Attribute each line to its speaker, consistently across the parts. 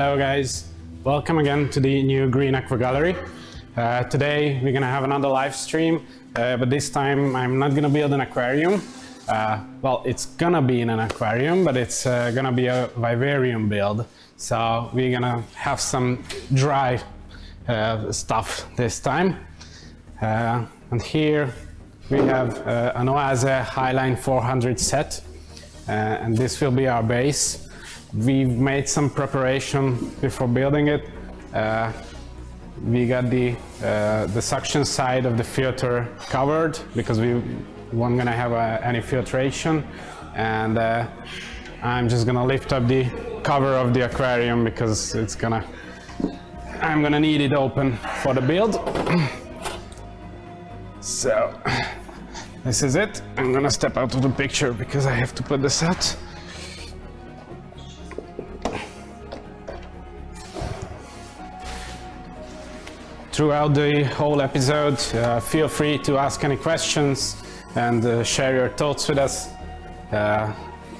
Speaker 1: Hello guys, welcome again to the new Green Aqua Gallery. Today we're gonna have another live stream, but this time I'm not gonna build an aquarium. Well, it's gonna be in an aquarium, but it's gonna be a vivarium build. So we're gonna have some dry stuff this time. And here we have an Oase HighLine 400 set, and this will be our base. We've made some preparation before building it. We got the suction side of the filter covered because we weren't gonna have any filtration, and I'm just gonna lift up the cover of the aquarium because I'm gonna need it open for the build. So this is it. I'm gonna step out of the picture because I have to put this out. Throughout the whole episode, feel free to ask any questions and share your thoughts with us.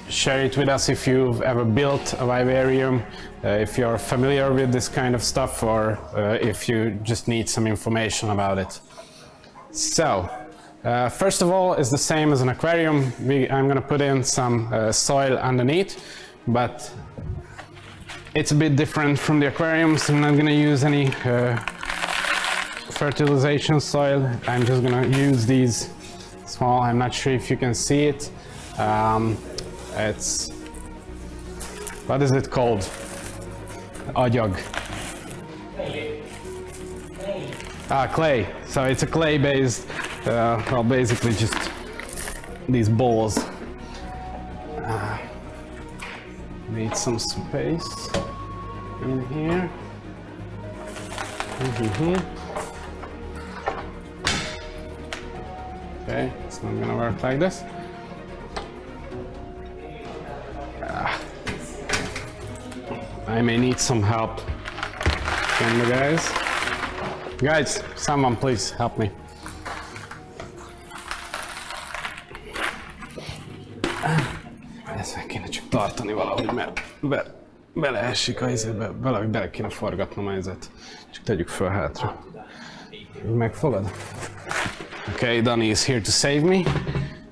Speaker 1: Share it with us if you've ever built a vivarium, if you're familiar with this kind of stuff, or if you just need some information about it. So, first of all, it's the same as an aquarium. I'm going to put in some soil underneath, but it's a bit different from the aquariums. I'm not going to use any fertilization soil. I'm just gonna use these small, I'm not sure if you can see it. It's, what is it called? Agyag. Clay. So it's a clay based, well, basically just these balls. Need some space in here. Okay, it's not gonna work like this. I may need some help from the guys. Guys, someone please help me. Ezt meg kéne csak tartani valahogy, mert beleesik a izébe, valahogy bele kéne forgatnom a izét. Csak tegyük föl hátra. Megfogad? Okay, Danny is here to save me.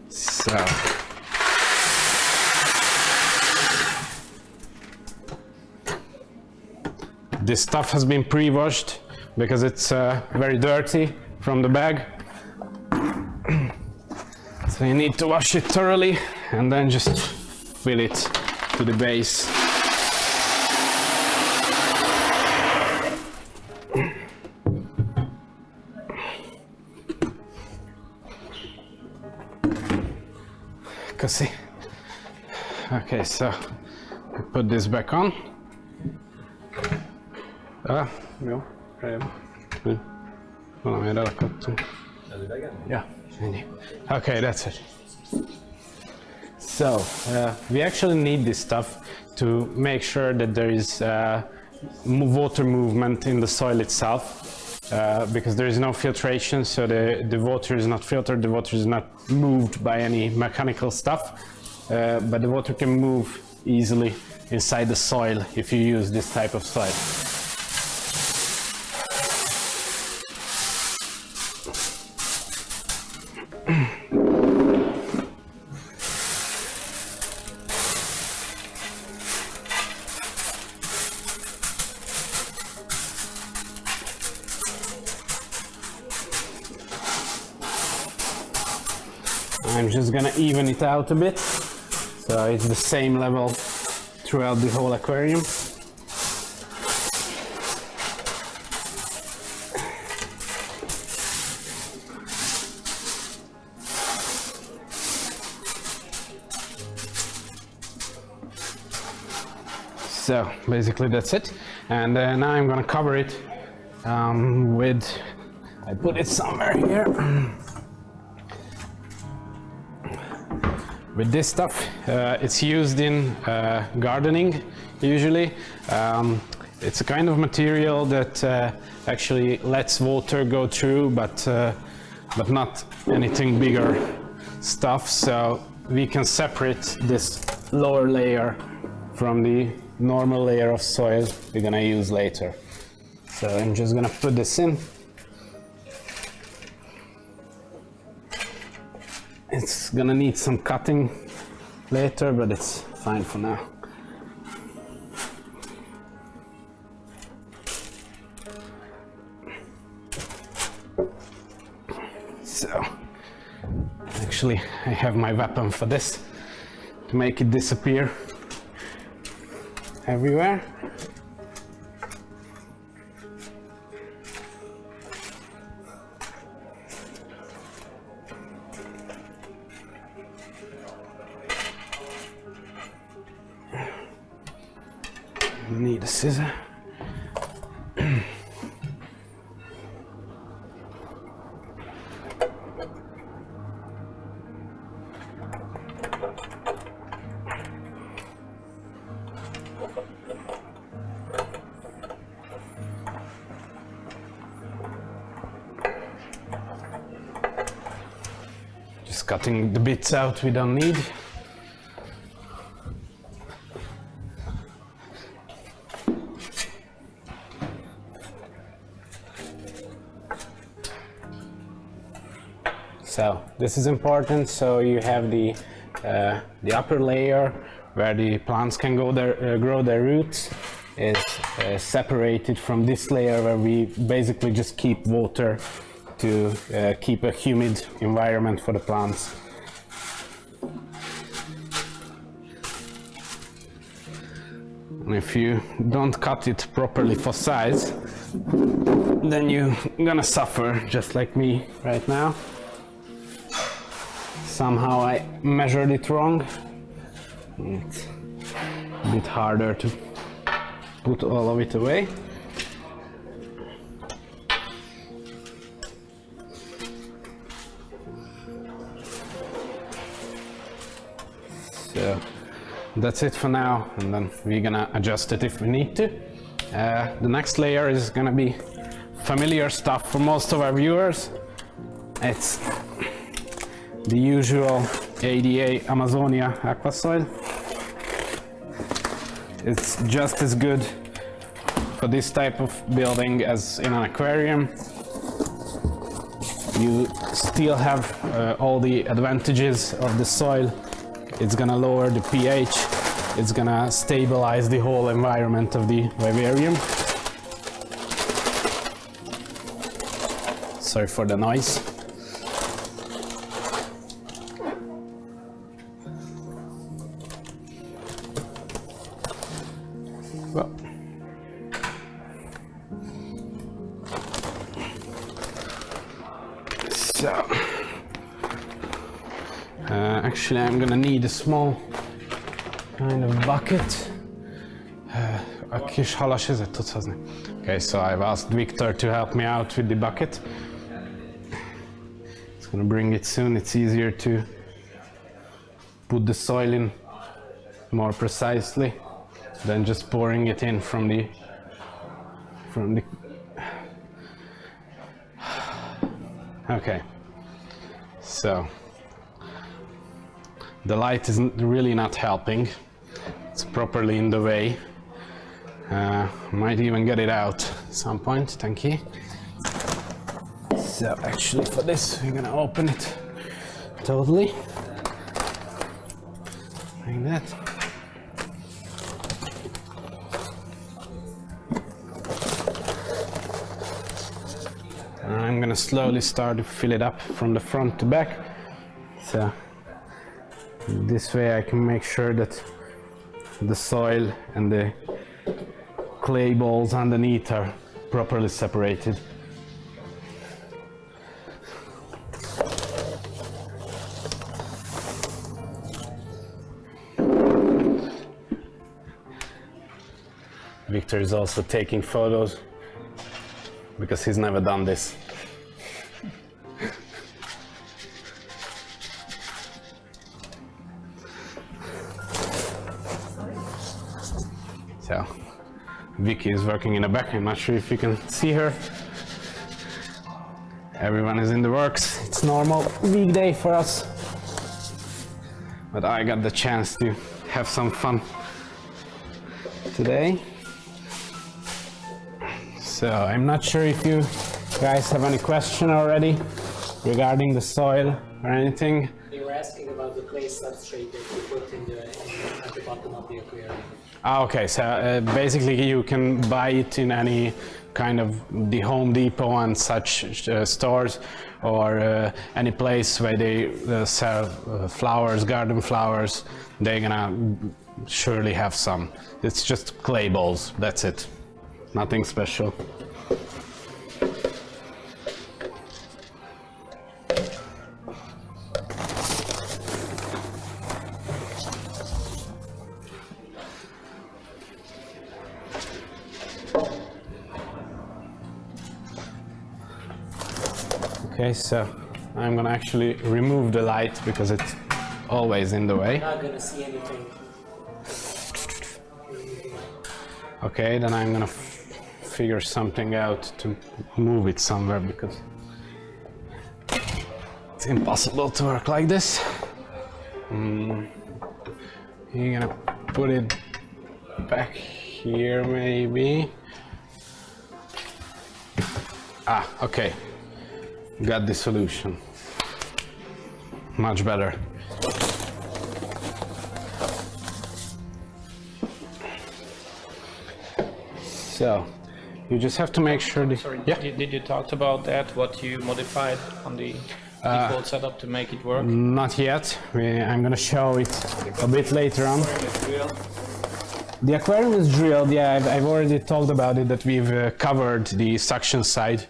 Speaker 1: So. This stuff has been pre-washed because it's very dirty from the bag. So you need to wash it thoroughly and then just fill it to the base. See. Okay, so put this back on. Jó, valamire rakottunk. Yeah, okay, that's it. So we actually need this stuff to make sure that there is water movement in the soil itself, because there is no filtration, so the water is not filtered, the water is not moved by any mechanical stuff, but the water can move easily inside the soil if you use this type of soil. I'm just gonna even it out a bit, so it's the same level throughout the whole aquarium. So basically that's it, and now I'm gonna cover it with, I put it somewhere here. With this stuff, it's used in gardening usually. It's a kind of material that actually lets water go through, but not anything bigger stuff. So we can separate this lower layer from the normal layer of soil we're gonna use later. So I'm just gonna put this in. It's gonna need some cutting later, but it's fine for now. So, actually, I have my weapon for this to make it disappear everywhere. Need a scissor. Just cutting the bits out we don't need. So this is important. So you have the upper layer where the plants can go grow their roots is separated from this layer where we basically just keep water to keep a humid environment for the plants. And if you don't cut it properly for size, then you're gonna suffer just like me right now. Somehow I measured it wrong. It's a bit harder to put all of it away. So that's it for now, and then we're gonna adjust it if we need to. The next layer is gonna be familiar stuff for most of our viewers. It's the usual ADA Amazonia aqua soil. It's just as good for this type of building as in an aquarium. You still have all the advantages of the soil. It's gonna lower the pH. It's gonna stabilize the whole environment of the vivarium. Sorry for the noise. Well, so actually I'm gonna need a small kind of bucket. A kis halas ezet tudsz hozni? Okay, so I've asked Victor to help me out with the bucket. It's gonna bring it soon. It's easier to put the soil in more precisely than just pouring it in from the okay, so the light isn't really not helping. It's properly in the way. Might even get it out at some point. Thank you. So actually for this we're gonna open it totally like that. I'm gonna slowly start to fill it up from the front to back. So this way I can make sure that the soil and the clay balls underneath are properly separated. Victor is also taking photos because he's never done this. So, Vicky is working in the back. I'm not sure if you can see her. Everyone is in the works. It's normal weekday for us. But I got the chance to have some fun today. So I'm not sure if you guys have any question already regarding the soil or anything.
Speaker 2: They were asking about the clay substrate that you put at the bottom of the aquarium.
Speaker 1: Okay, so basically you can buy it in any kind of the Home Depot and such stores, or any place where they sell flowers, garden flowers. They're gonna surely have some. It's just clay balls, that's it. Nothing special. Okay, so I'm gonna actually remove the light because it's always in the way.
Speaker 2: You're not gonna see anything.
Speaker 1: Okay, then I'm gonna figure something out to move it somewhere because it's impossible to work like this. You're gonna put it back here maybe. Ah, okay. Got the solution. Much better. So, you just have to make sure the...
Speaker 3: Sorry,
Speaker 1: yeah.
Speaker 3: did you talk about that, what you modified on the default setup to make it work?
Speaker 1: Not yet. I'm gonna show it a bit later on. The aquarium is drilled, yeah, I've already talked about it, that we've covered the suction side,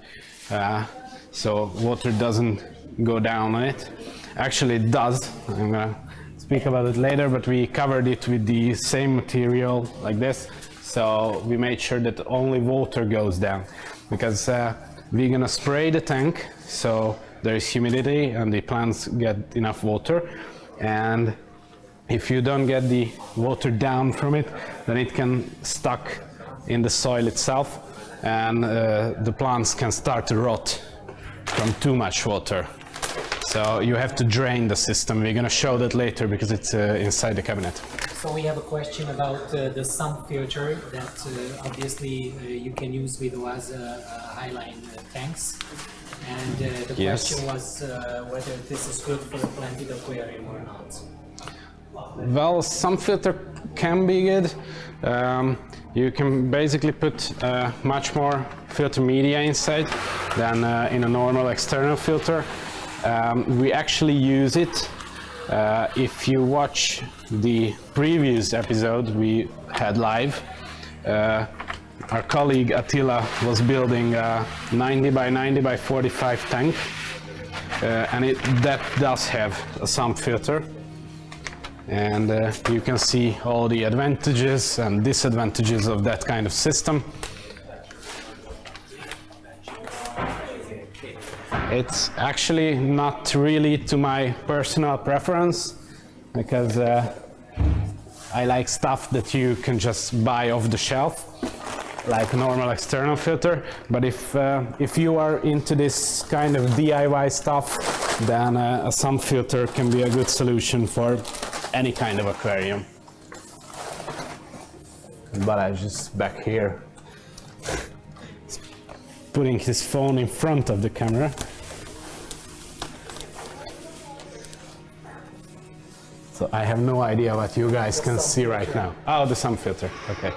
Speaker 1: so water doesn't go down on it. Actually it does, I'm gonna speak about it later, but we covered it with the same material like this, so we made sure that only water goes down, because we're gonna spray the tank, so there is humidity and the plants get enough water, and if you don't get the water down from it, then it can stuck in the soil itself, and the plants can start to rot from too much water. So you have to drain the system. We're gonna show that later because it's inside the cabinet.
Speaker 2: So we have a question about the sump filter that obviously you can use with Oase HighLine tanks. And the question was whether this is good for a planted aquarium or not.
Speaker 1: Well, sump filter can be good. You can basically put much more filter media inside than in a normal external filter. We actually use it. If you watch the previous episode we had live, our colleague Attila was building a 90 by 90 by 45 tank, and that does have a sump filter. And you can see all the advantages and disadvantages of that kind of system. It's actually not really to my personal preference, because I like stuff that you can just buy off the shelf, like a normal external filter. But if you are into this kind of DIY stuff, then a sump filter can be a good solution for any kind of aquarium. But I just back here, putting his phone in front of the camera. So I have no idea what you guys can see right now. Oh, the sump filter, okay.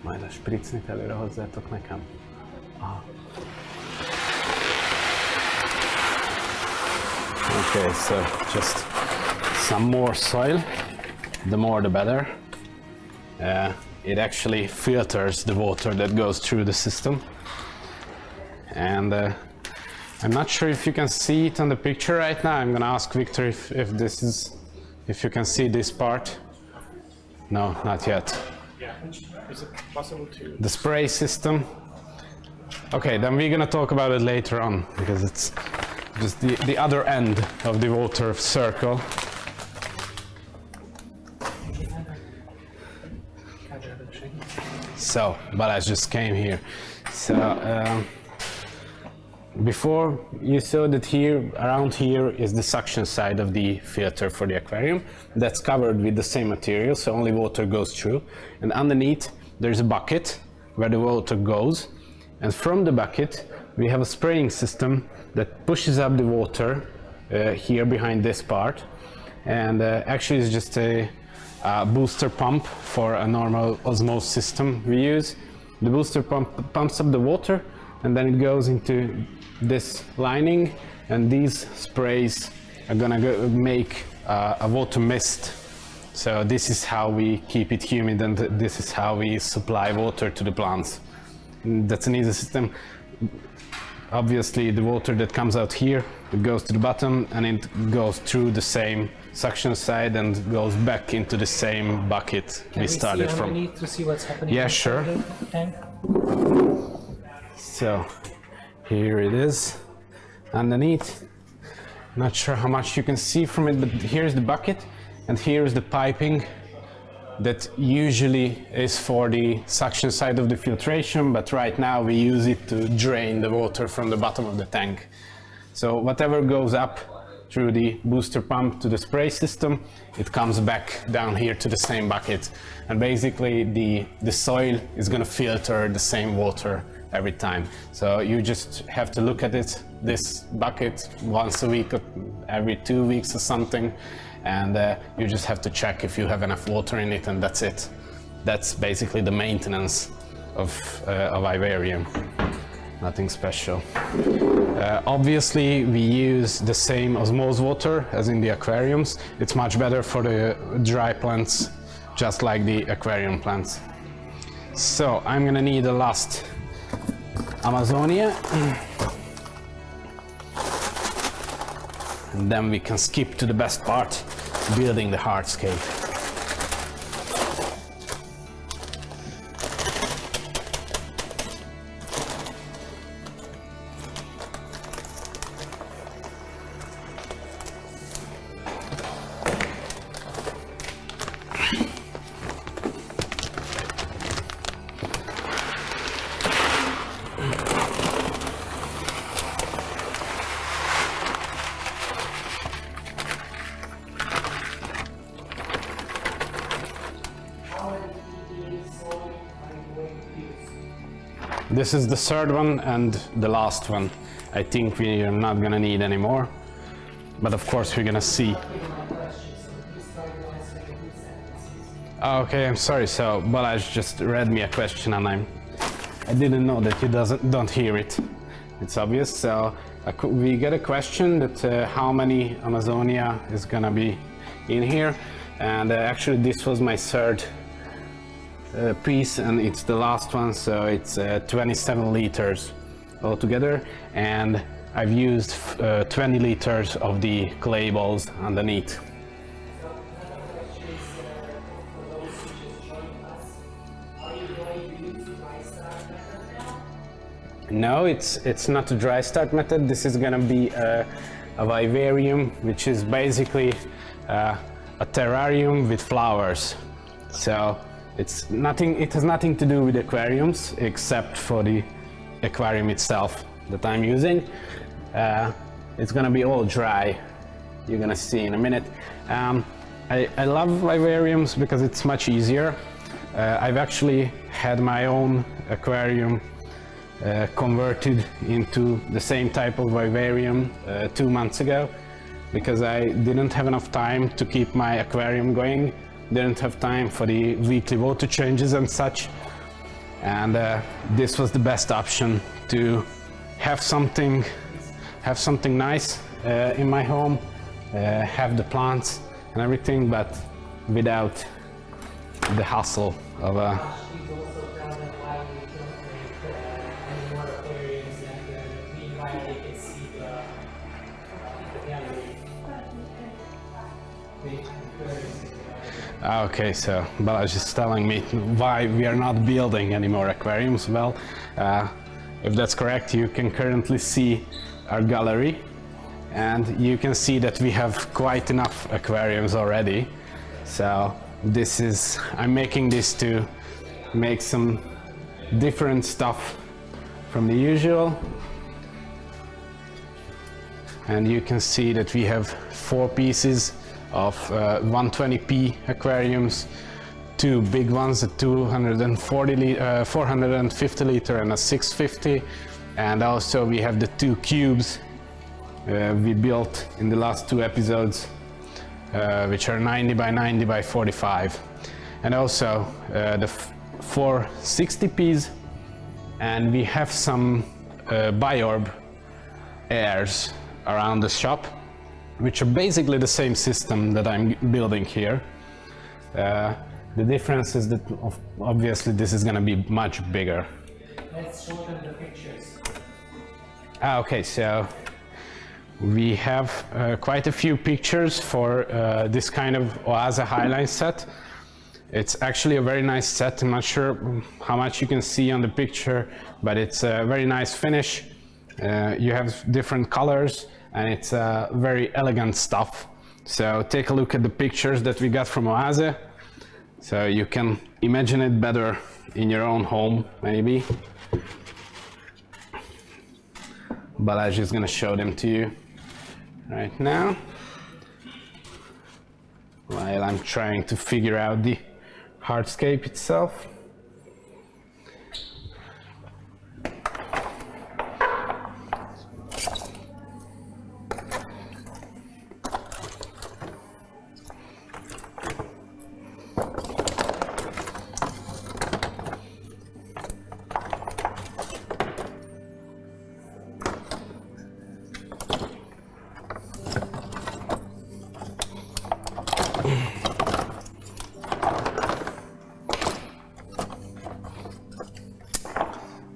Speaker 1: Majd a spritznyt előre hozzátok nekem. Ah. Okay, so just some more soil. The more the better. It actually filters the water that goes through the system. And I'm not sure if you can see it on the picture right now. I'm gonna ask Victor if you can see this part. No, not yet.
Speaker 3: Yeah, is it possible to...
Speaker 1: The spray system. Okay, then we're gonna talk about it later on, because it's just the other end of the water circle. So, but I just came here. So, before you saw that here, around here is the suction side of the filter for the aquarium. That's covered with the same material, so only water goes through. And underneath there's a bucket where the water goes. And from the bucket we have a spraying system that pushes up the water here behind this part. And actually it's just a booster pump for a normal osmosis system we use. The booster pump pumps up the water, and then it goes into this lining, and these sprays are gonna make a water mist. So this is how we keep it humid, and this is how we supply water to the plants. And that's an easy system. Obviously the water that comes out here, it goes to the bottom and it goes through the same suction side and goes back into the same bucket we started from.
Speaker 2: Can we see underneath to see what's happening?
Speaker 1: Yeah, sure.
Speaker 2: The tank?
Speaker 1: So here it is underneath. Not sure how much you can see from it, but here's the bucket and here's the piping that usually is for the suction side of the filtration, but right now we use it to drain the water from the bottom of the tank. So whatever goes up through the booster pump to the spray system, it comes back down here to the same bucket. And basically the soil is going to filter the same water every time. So you just have to look at it, this bucket, once a week or every 2 weeks or something, and you just have to check if you have enough water in it, and that's it. That's basically the maintenance of Vivarium. Nothing special. Obviously we use the same osmosis water as in the aquariums. It's much better for the dry plants, just like the aquarium plants. So I'm gonna need a last Amazonia, and then we can skip to the best part, building the hardscape. This is the third one and the last one. I think we are not gonna need any more, but of course we're gonna see. Okay, I'm sorry. So Balázs just read me a question, and I didn't know that you don't hear it. It's obvious. So we get a question that how many Amazonia is gonna be in here, and actually this was my third piece, and it's the last one, so it's 27 liters altogether, and I've used 20 liters of the clay balls underneath. No, it's not a dry start method. This is gonna be a vivarium, which is basically a terrarium with flowers. So it's nothing. It has nothing to do with aquariums, except for the aquarium itself that I'm using. It's gonna be all dry. You're gonna see in a minute. I love vivariums because it's much easier. I've actually had my own aquarium converted into the same type of vivarium 2 months ago, because I didn't have enough time to keep my aquarium going, didn't have time for the weekly water changes and such, and this was the best option to have something nice in my home, have the plants and everything, but without the hassle of a Okay, so Balázs is telling me why we are not building any more aquariums. Well, if that's correct, you can currently see our gallery, and you can see that we have quite enough aquariums already. So I'm making this to make some different stuff from the usual. and you can see that we have 4 pieces of 120p aquariums, 2 big ones, a 450 liter and a 650, and also we have the 2 cubes we built in the last 2 episodes, which are 90 by 90 by 45, and also the 4 60p's, and we have some biorb airs around the shop, which are basically the same system that I'm building here. The difference is that obviously this is going to be much bigger.
Speaker 2: Let's show them the pictures.
Speaker 1: Okay, so we have quite a few pictures for this kind of Oase HighLine set. It's actually a very nice set. I'm not sure how much you can see on the picture, but it's a very nice finish. You have different colors, and it's very elegant stuff. So take a look at the pictures that we got from Oase, so you can imagine it better in your own home, maybe. But I'm just gonna show them to you right now, while I'm trying to figure out the hardscape itself.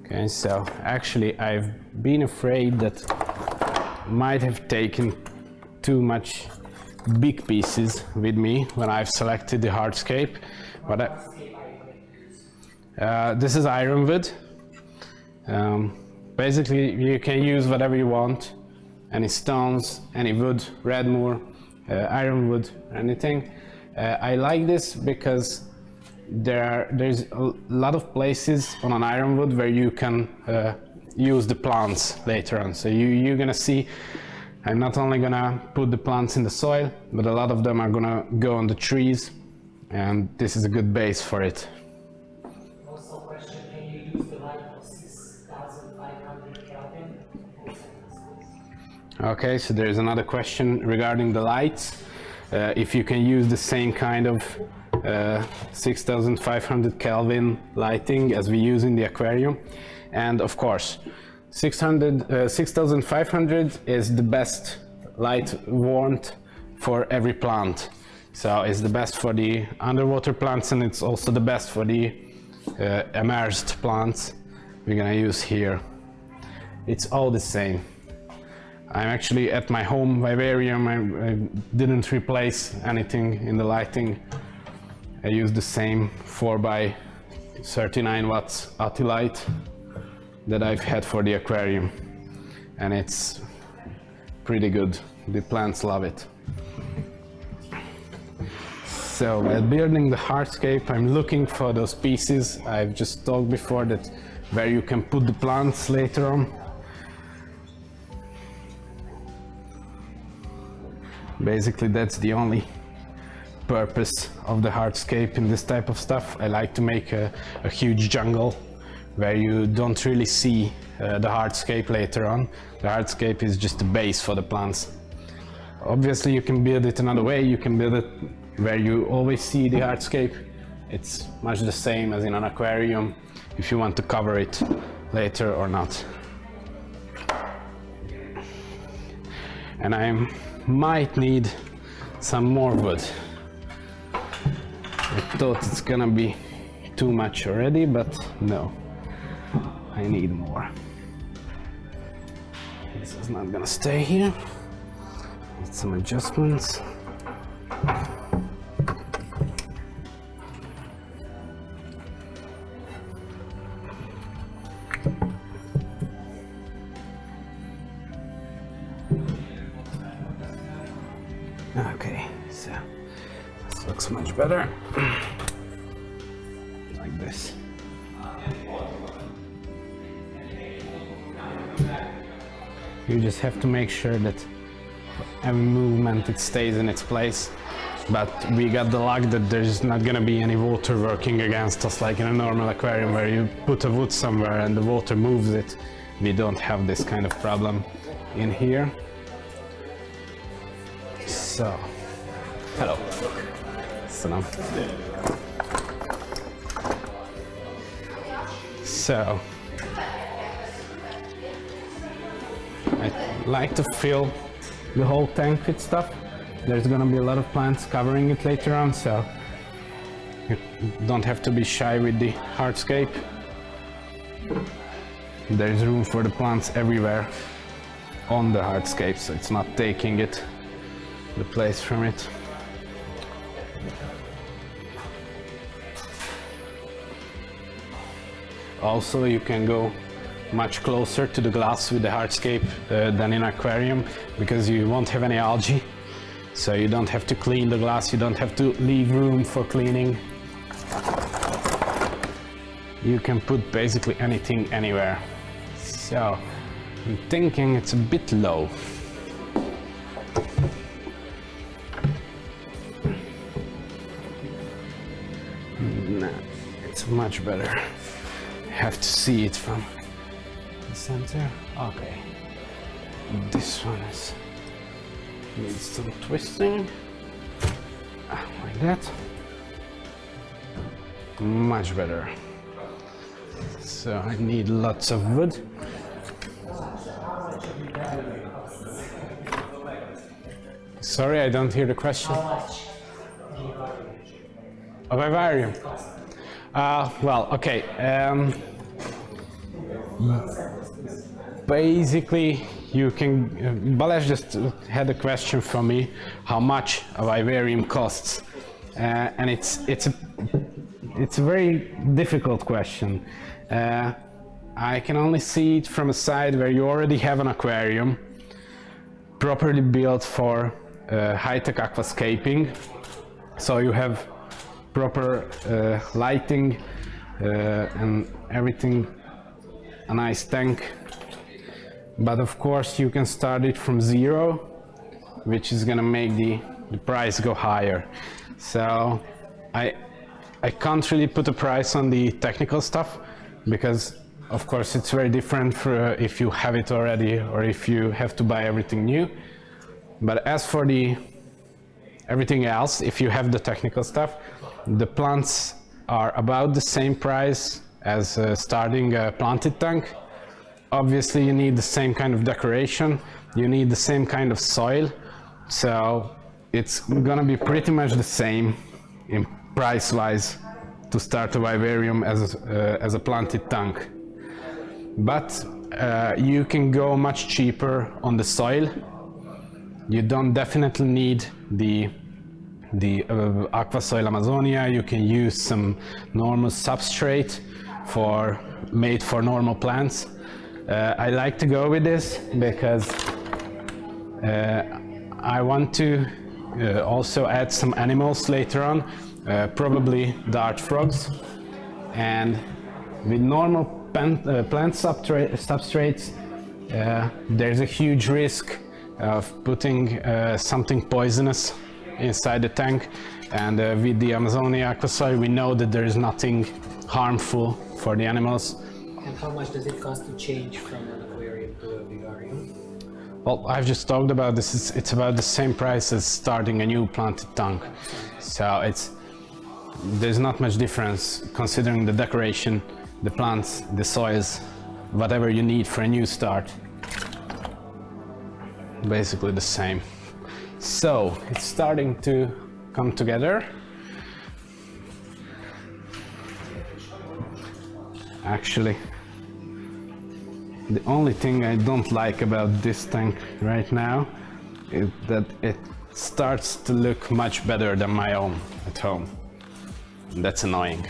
Speaker 1: Okay, so actually I've been afraid that might have taken too much big pieces with me when I've selected the hardscape, but this is ironwood. Basically you can use whatever you want, any stones, any wood, redmoor, ironwood, anything. I like this because there's a lot of places on an ironwood where you can use the plants later on. So you're gonna see I'm not only gonna put the plants in the soil, but a lot of them are gonna go on the trees, and this is a good base for it.
Speaker 2: Also question, can you use the light of 6500 Kelvin?
Speaker 1: Okay, so there's another question regarding the lights. If you can use the same kind of 6500 Kelvin lighting as we use in the aquarium, and of course 6500 is the best light warmth for every plant. So it's the best for the underwater plants, and it's also the best for the immersed plants we're gonna use here. It's all the same. I'm actually at my home Vivarium. I didn't replace anything in the lighting. I used the same 4x39 watts ATI light that I've had for the aquarium, and it's pretty good. The plants love it. So while building the hardscape, I'm looking for those pieces I've just talked before, that where you can put the plants later on. Basically that's the only purpose of the hardscape in this type of stuff. I like to make a huge jungle where you don't really see the hardscape later on. The hardscape is just the base for the plants. Obviously you can build it another way. You can build it where you always see the hardscape. It's much the same as in an aquarium, if you want to cover it later or not. And I might need some more wood. I thought it's gonna be too much already, but no, I need more. This is not gonna stay here. Need some adjustments. Okay, so this looks much better. Like this. You just have to make sure that every movement it stays in its place. But we got the luck that there's not gonna be any water working against us like in a normal aquarium where you put a wood somewhere and the water moves it. We don't have this kind of problem in here. So, hello. Salam. So, I like to fill the whole tank with stuff. There's gonna be a lot of plants covering it later on, so you don't have to be shy with the hardscape. There's room for the plants everywhere on the hardscape, so it's not taking the place from it. Also, you can go much closer to the glass with the hardscape than in aquarium, because you won't have any algae. So you don't have to clean the glass, you don't have to leave room for cleaning. You can put basically anything anywhere. So I'm thinking it's a bit low. No, it's much better. Have to see it from the center. Okay. This one needs some twisting. Like that. Much better. So I need lots of wood. Sorry, I don't hear the question.
Speaker 2: How much?
Speaker 1: A vivarium. Well, okay. Basically, you can. Balázs just had a question from me: how much a vivarium costs? And it's a very difficult question. I can only see it from a side where you already have an aquarium, properly built for high-tech aquascaping. So you have proper lighting and everything, a nice tank. But of course you can start it from zero, which is gonna make the price go higher. So I can't really put a price on the technical stuff, because of course it's very different for if you have it already or if you have to buy everything new. But as for everything else, if you have the technical stuff, the plants are about the same price as starting a planted tank. Obviously you need the same kind of decoration, you need the same kind of soil, so it's gonna be pretty much the same in price-wise to start a vivarium as a planted tank. But you can go much cheaper on the soil. You don't definitely need the Aqua Soil Amazonia. You can use some normal substrate made for normal plants. I like to go with this because I want to also add some animals later on, probably dart frogs. And with normal plant substrates, there's a huge risk of putting something poisonous inside the tank, and with the Amazonia Aqua Soil we know that there is nothing harmful for the animals.
Speaker 2: And how much does it cost to change from an aquarium to a vivarium?
Speaker 1: Well, I've just talked about this. It's about the same price as starting a new planted tank. So there's not much difference considering the decoration, the plants, the soils, whatever you need for a new start. Basically the same. So it's starting to come together. Actually, the only thing I don't like about this tank right now is that it starts to look much better than my own at home. That's annoying.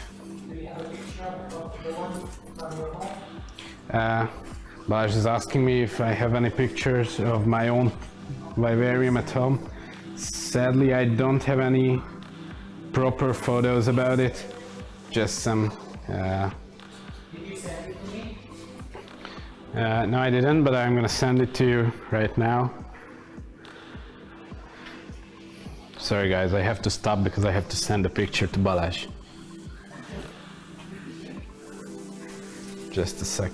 Speaker 1: Balázs is asking me if I have any pictures of my own vivarium at home. Sadly, I don't have any proper photos about it, just some. No, I didn't, but I'm gonna send it to you right now. Sorry guys, I have to stop because I have to send a picture to Balázs. Just a sec.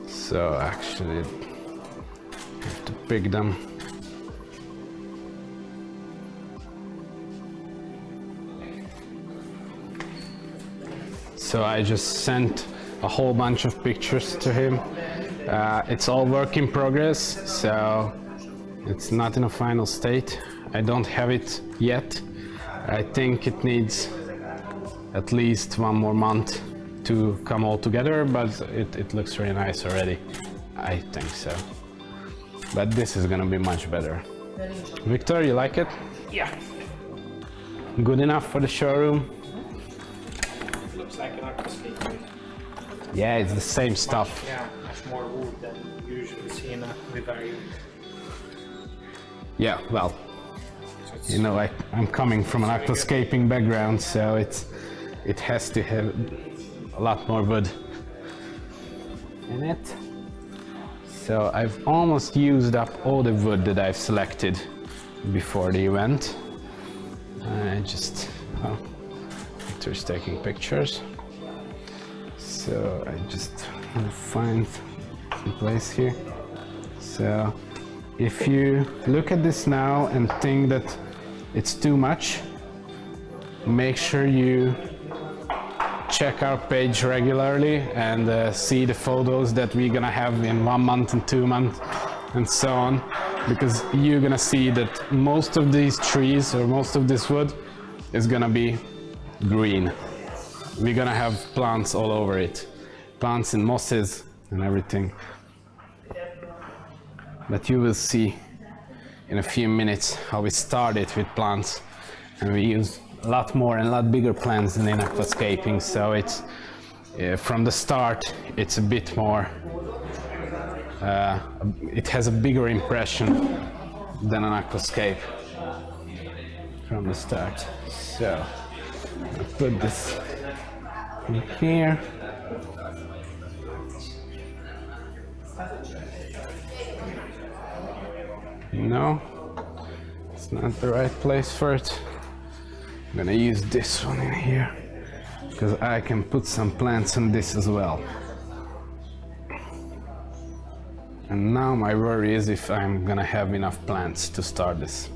Speaker 1: So actually, I have to pick them. So I just sent a whole bunch of pictures to him. It's all work in progress, so it's not in a final state. I don't have it yet. I think it needs at least 1 more month to come all together, but it looks really nice already. I think so. But this is gonna be much better. Victor, you like it?
Speaker 3: Yeah.
Speaker 1: Good enough for the showroom?
Speaker 3: Looks like an aquascape.
Speaker 1: Yeah, it's the same stuff.
Speaker 3: Yeah, much more wood than you usually see in a Vivarium.
Speaker 1: Yeah, well, you know, I'm coming from an aquascaping background, so it has to have a lot more wood in it. So I've almost used up all the wood that I've selected before the event. Victor's taking pictures. So I just want to find some place here. So if you look at this now and think that it's too much, make sure you check our page regularly and see the photos that we're gonna have in 1 month and 2 months and so on, because you're gonna see that most of these trees or most of this wood is gonna be green. We're gonna have plants all over it, plants and mosses and everything. But you will see in a few minutes how we started with plants, and we use a lot more and a lot bigger plants than in aquascaping, so it's from the start it's a bit more it has a bigger impression than an aquascape from the start. So I'll put this in here. No, it's not the right place for it. I'm gonna use this one in here because I can put some plants on this as well. And now my worry is if I'm gonna have enough plants to start this.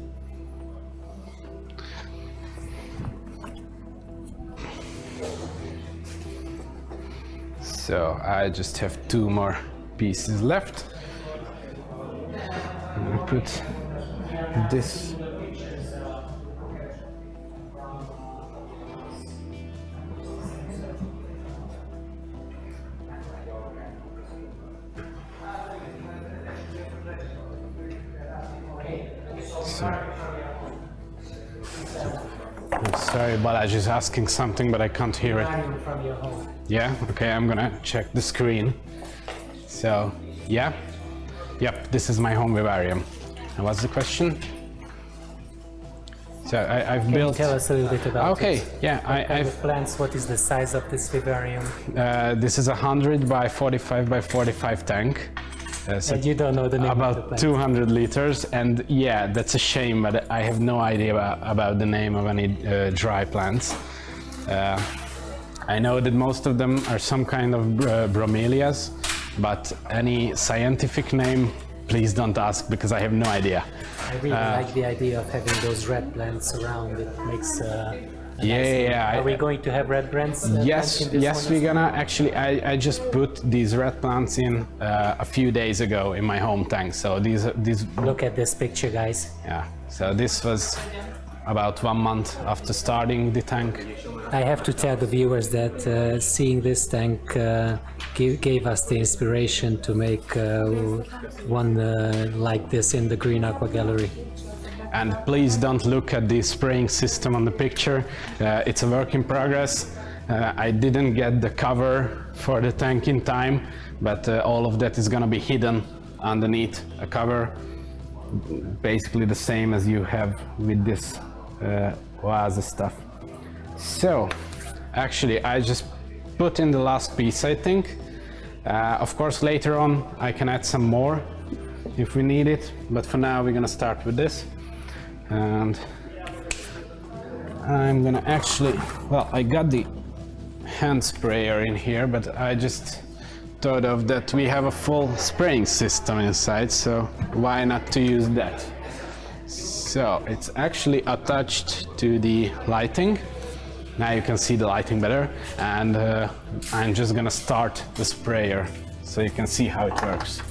Speaker 1: So I just have 2 more pieces left. I'm gonna put this . I'm sorry, Balázs is asking something, but I can't hear it.
Speaker 2: From your home.
Speaker 1: Yeah, okay, I'm gonna check the screen. So, yeah. Yep, this is my home vivarium. And what's the question? So I've built...
Speaker 2: Can you tell us a little bit about
Speaker 1: okay,
Speaker 2: it?
Speaker 1: yeah,
Speaker 2: I've plants. What is the size of this vivarium?
Speaker 1: This is a 100 by 45 by 45 tank. So
Speaker 2: and you don't know the name
Speaker 1: about
Speaker 2: of the plant.
Speaker 1: 200 liters, and yeah, that's a shame, but I have no idea about the name of any dry plants. I know that most of them are some kind of bromelias, but any scientific name, please don't ask because I have no idea.
Speaker 2: I really like the idea of having those red plants around. It makes
Speaker 1: yeah.
Speaker 2: Are we going to have red plants?
Speaker 1: Yes, we're gonna. Actually, I just put these red plants in a few days ago in my home tank. So these.
Speaker 2: Look at this picture, guys.
Speaker 1: Yeah. So this was about 1 month after starting the tank.
Speaker 2: I have to tell the viewers that seeing this tank gave us the inspiration to make one like this in the Green Aqua Gallery.
Speaker 1: And please don't look at the spraying system on the picture. It's a work in progress. I didn't get the cover for the tank in time, but all of that is gonna be hidden underneath a cover. Basically the same as you have with this Oase stuff. So, actually I just put in the last piece, I think. Of course later on I can add some more if we need it, but for now we're gonna start with this. And I'm gonna actually, well, I got the hand sprayer in here, but I just thought of that we have a full spraying system inside, so why not to use that? So it's actually attached to the lighting. Now you can see the lighting better, and I'm just gonna start the sprayer so you can see how it works.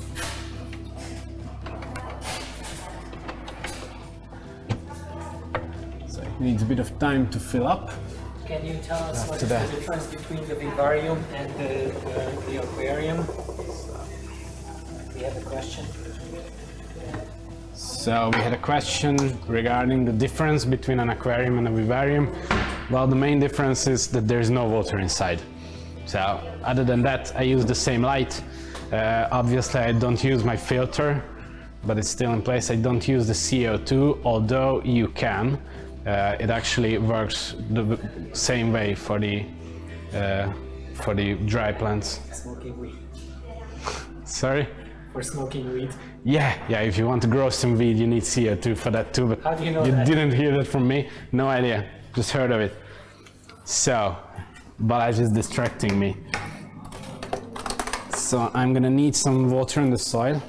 Speaker 1: So it needs a bit of time to fill up.
Speaker 2: Can you tell us
Speaker 1: After
Speaker 2: what is
Speaker 1: that.
Speaker 2: the difference between the Vivarium and the Aquarium? We have a question.
Speaker 1: So we had a question regarding the difference between an aquarium and a vivarium. Well, the main difference is that there's no water inside. So other than that, I use the same light. Obviously, I don't use my filter, but it's still in place. I don't use the CO2, although you can. It actually works the same way for the dry plants.
Speaker 2: Smoking weed.
Speaker 1: Sorry?
Speaker 2: For smoking weed.
Speaker 1: Yeah, if you want to grow some weed, you need CO2 for that too, but
Speaker 2: How do you know
Speaker 1: you
Speaker 2: that?
Speaker 1: didn't hear that from me? No idea, just heard of it. So, Balázs is distracting me. So I'm gonna need some water in the soil.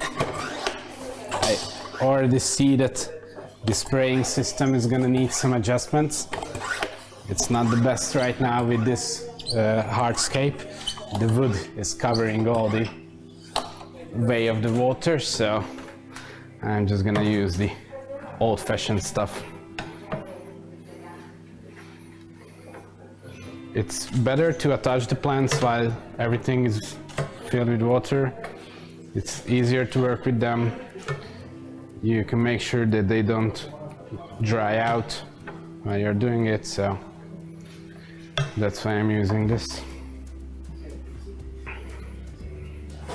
Speaker 1: I already see that the spraying system is gonna need some adjustments. It's not the best right now with this hardscape. The wood is covering all the way of the water, so I'm just gonna use the old-fashioned stuff. It's better to attach the plants while everything is filled with water. It's easier to work with them. You can make sure that they don't dry out while you're doing it, so that's why I'm using this.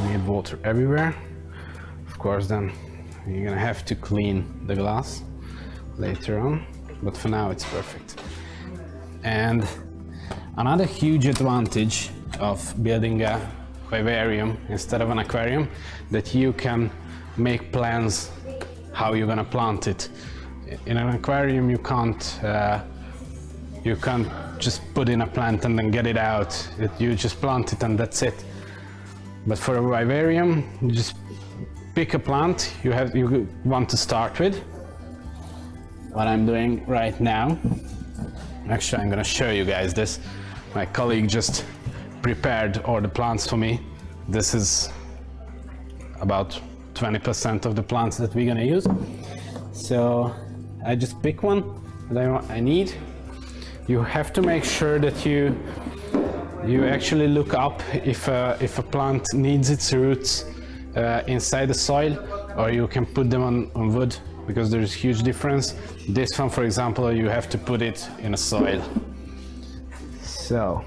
Speaker 1: Need water everywhere. Of course, then you're gonna have to clean the glass later on, but for now it's perfect. And another huge advantage of building a vivarium instead of an aquarium, that you can make plans how you're gonna plant it. In an aquarium, you can't just put in a plant and then get it out. You just plant it and that's it. But for a vivarium, you just pick a plant you want to start with. What I'm doing right now, actually I'm gonna show you guys this. My colleague just prepared all the plants for me. This is about 20% of the plants that we're gonna use. So I just pick one that I need. You have to make sure that you actually look up if a plant needs its roots inside the soil, or you can put them on wood, because there's huge difference. This one, for example, you have to put it in a soil. So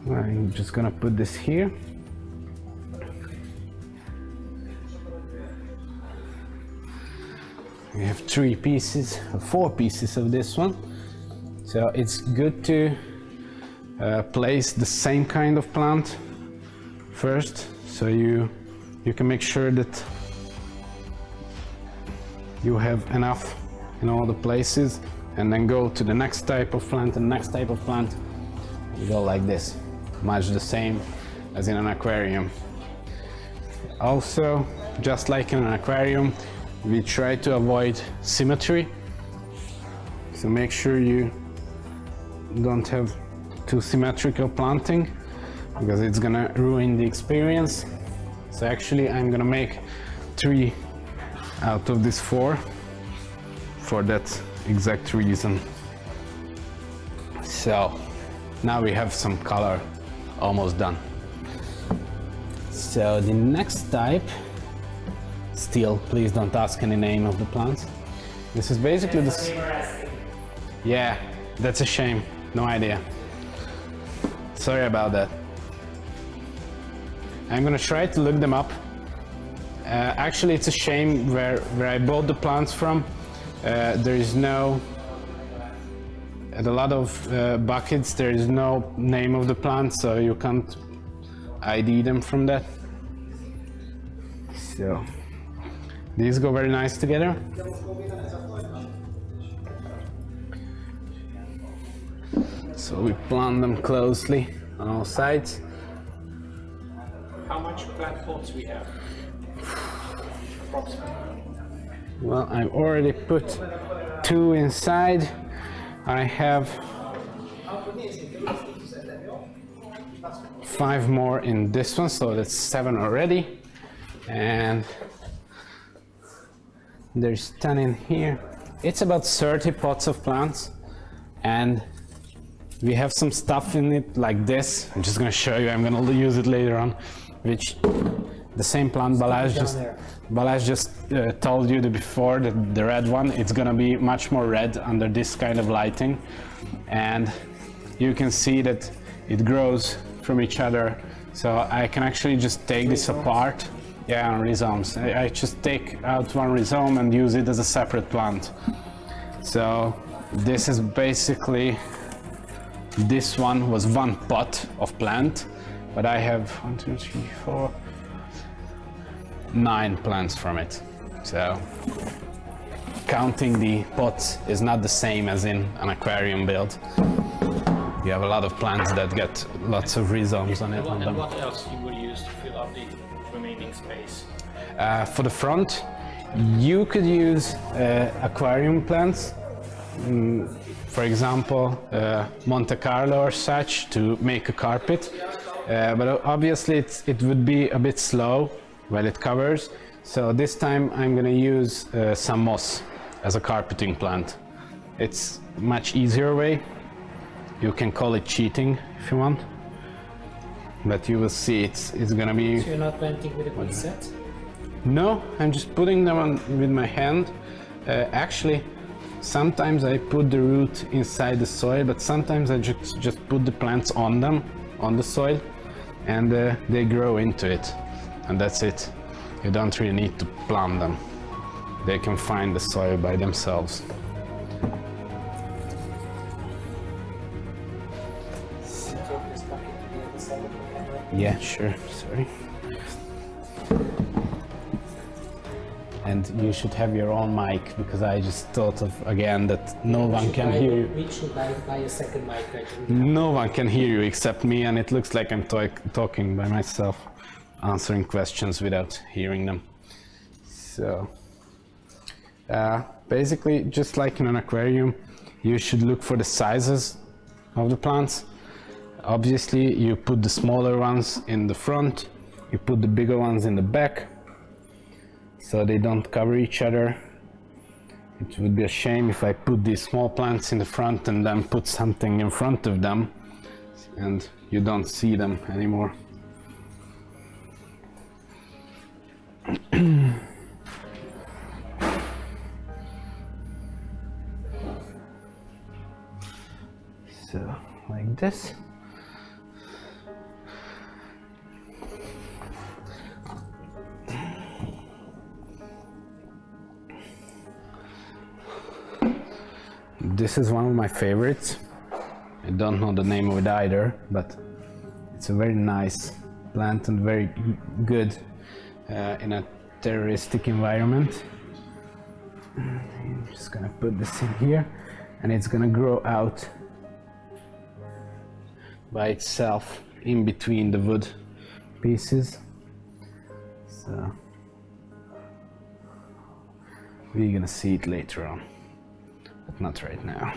Speaker 1: I'm just gonna put this here. We have 4 pieces of this one. So it's good to place the same kind of plant first, so you can make sure that you have enough in all the places, and then go to the next type of plant and next type of plant. You go like this, much the same as in an aquarium. Also, just like in an aquarium, we try to avoid symmetry, so make sure you don't have too symmetrical planting, because it's gonna ruin the experience. So actually I'm gonna make 3 out of this 4 for that exact reason. So now we have some color almost done. So the next type, still please don't ask any name of the plants. This is basically this. Yeah, that's a shame, no idea. Sorry about that. I'm gonna try to look them up. Actually, it's a shame where I bought the plants from. There is no, at a lot of buckets, there is no name of the plant, so you can't ID them from that. So these go very nice together. So we plant them closely on all sides.
Speaker 3: How much plant pots we have? Approximately.
Speaker 1: Well, I've already put 2 inside. I have 5 more in this one, so that's 7 already. And there's 10 in here. It's about 30 pots of plants, and we have some stuff in it like this. I'm just gonna show you, I'm gonna use it later on, which the same plant Balázs just told you before, that the red one, it's gonna be much more red under this kind of lighting. And you can see that it grows from each other. So I can actually just take this apart. Yeah, on rhizomes. I just take out one rhizome and use it as a separate plant. So this is basically, this one was 1 pot of plant, but I have 1, 2, 3, 4, 9 plants from it. So counting the pots is not the same as in an aquarium build. You have a lot of plants that get lots of rhizomes on it.
Speaker 3: And what else you would use to fill up the remaining space?
Speaker 1: For the front, you could use aquarium plants. For example, Monte Carlo or such, to make a carpet. But obviously it would be a bit slow while it covers. So this time I'm gonna use some moss as a carpeting plant. It's a much easier way. You can call it cheating if you want. But you will see it's gonna be...
Speaker 2: So you're not planting with a quick set?
Speaker 1: No, I'm just putting them on with my hand. Actually, sometimes I put the root inside the soil, but sometimes I just put the plants on them, on the soil, and they grow into it. And that's it. You don't really need to plant them. They can find the soil by themselves. Yeah, sure, sorry. And you should have your own mic, because I just thought of, again, that no one can hear you.
Speaker 2: We should buy a second mic.
Speaker 1: No one can hear you except me, and it looks like I'm talking by myself, answering questions without hearing them. So, basically, just like in an aquarium, you should look for the sizes of the plants. Obviously, you put the smaller ones in the front, you put the bigger ones in the back, so they don't cover each other. It would be a shame if I put these small plants in the front and then put something in front of them and you don't see them anymore. So, like this. This is one of my favorites. I don't know the name of it either, but it's a very nice plant and very good in a terroristic environment. I'm just gonna put this in here, and it's gonna grow out by itself in between the wood pieces. So we're gonna see it later on, but not right now.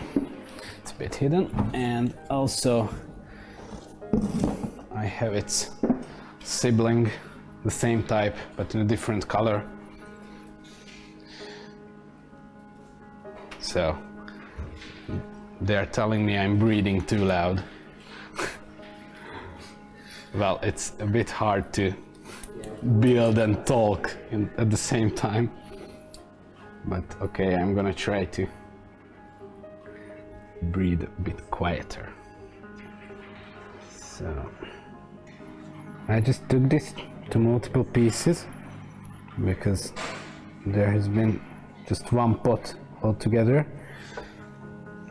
Speaker 1: It's a bit hidden. And also I have its sibling, the same type but in a different color. So they're telling me I'm breathing too loud. Well, it's a bit hard to build and talk at the same time. But okay, I'm gonna try to breathe a bit quieter. So I just took this to multiple pieces because there has been just one pot altogether,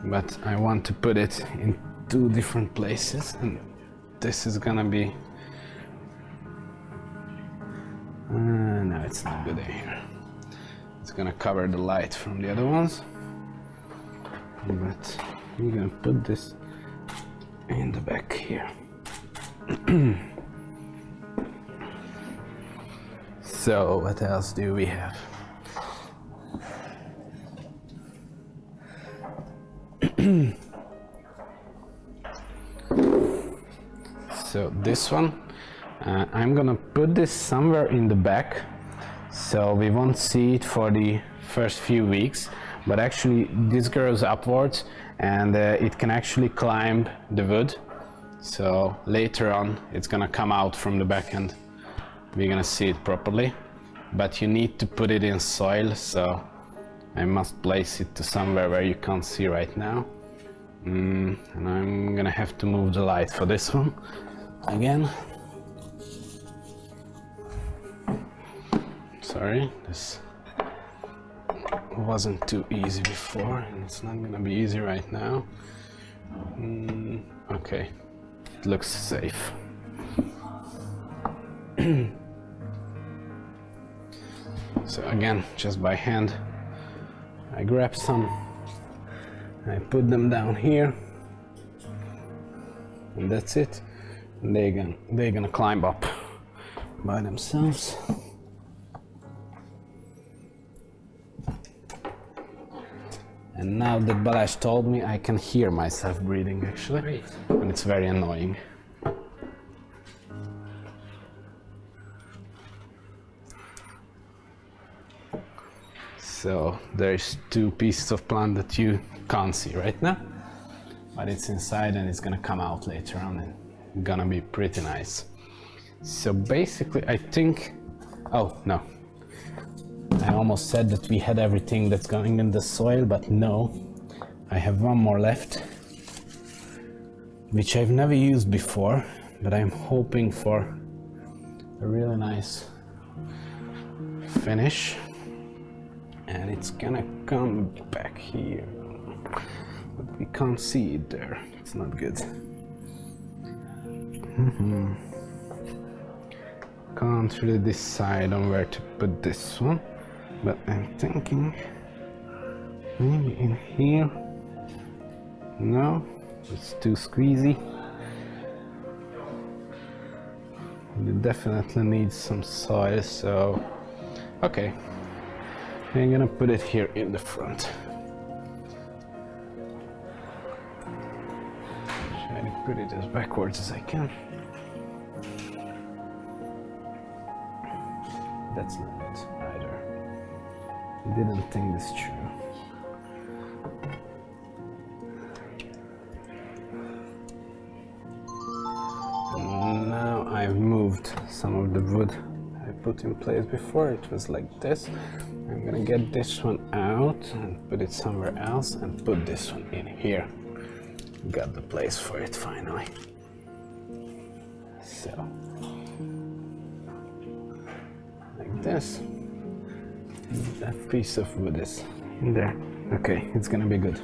Speaker 1: but I want to put it in 2 different places, and this is gonna be no, it's not good in here. it's gonna cover the light from the other ones. But I'm gonna put this in the back here. So what else do we have? So this one, I'm gonna put this somewhere in the back, so we won't see it for the first few weeks, but actually this grows upwards and it can actually climb the wood. So later on it's gonna come out from the back and we're gonna see it properly, but you need to put it in soil, so I must place it to somewhere where you can't see right now. And I'm gonna have to move the light for this one again. Sorry, this wasn't too easy before and it's not gonna be easy right now. Okay, it looks safe. So again, just by hand, I grab some, I put them down here, and that's it. And they're gonna climb up by themselves. And now that Balázs told me, I can hear myself breathing actually.
Speaker 2: Great.
Speaker 1: And it's very annoying. So there's two pieces of plant that you can't see right now, but it's inside and it's gonna come out later on and gonna be pretty nice. So basically I think, oh no, I almost said that we had everything that's going in the soil, but no, I have one more left, which I've never used before, but I'm hoping for a really nice finish. And it's gonna come back here, but we can't see it there. It's not good. Can't really decide on where to put this one, but I'm thinking maybe in here. No, it's too squeezy. It definitely needs some soil, so okay. I'm gonna put it here in the front. Try to put it as backwards as I can. That's not it either. I didn't think this through. And now I've moved some of the wood I put in place before. It was like this. I'm gonna get this one out and put it somewhere else and put this one in here. Got the place for it finally. So, like this. And that piece of wood is in there. Okay, it's gonna be good.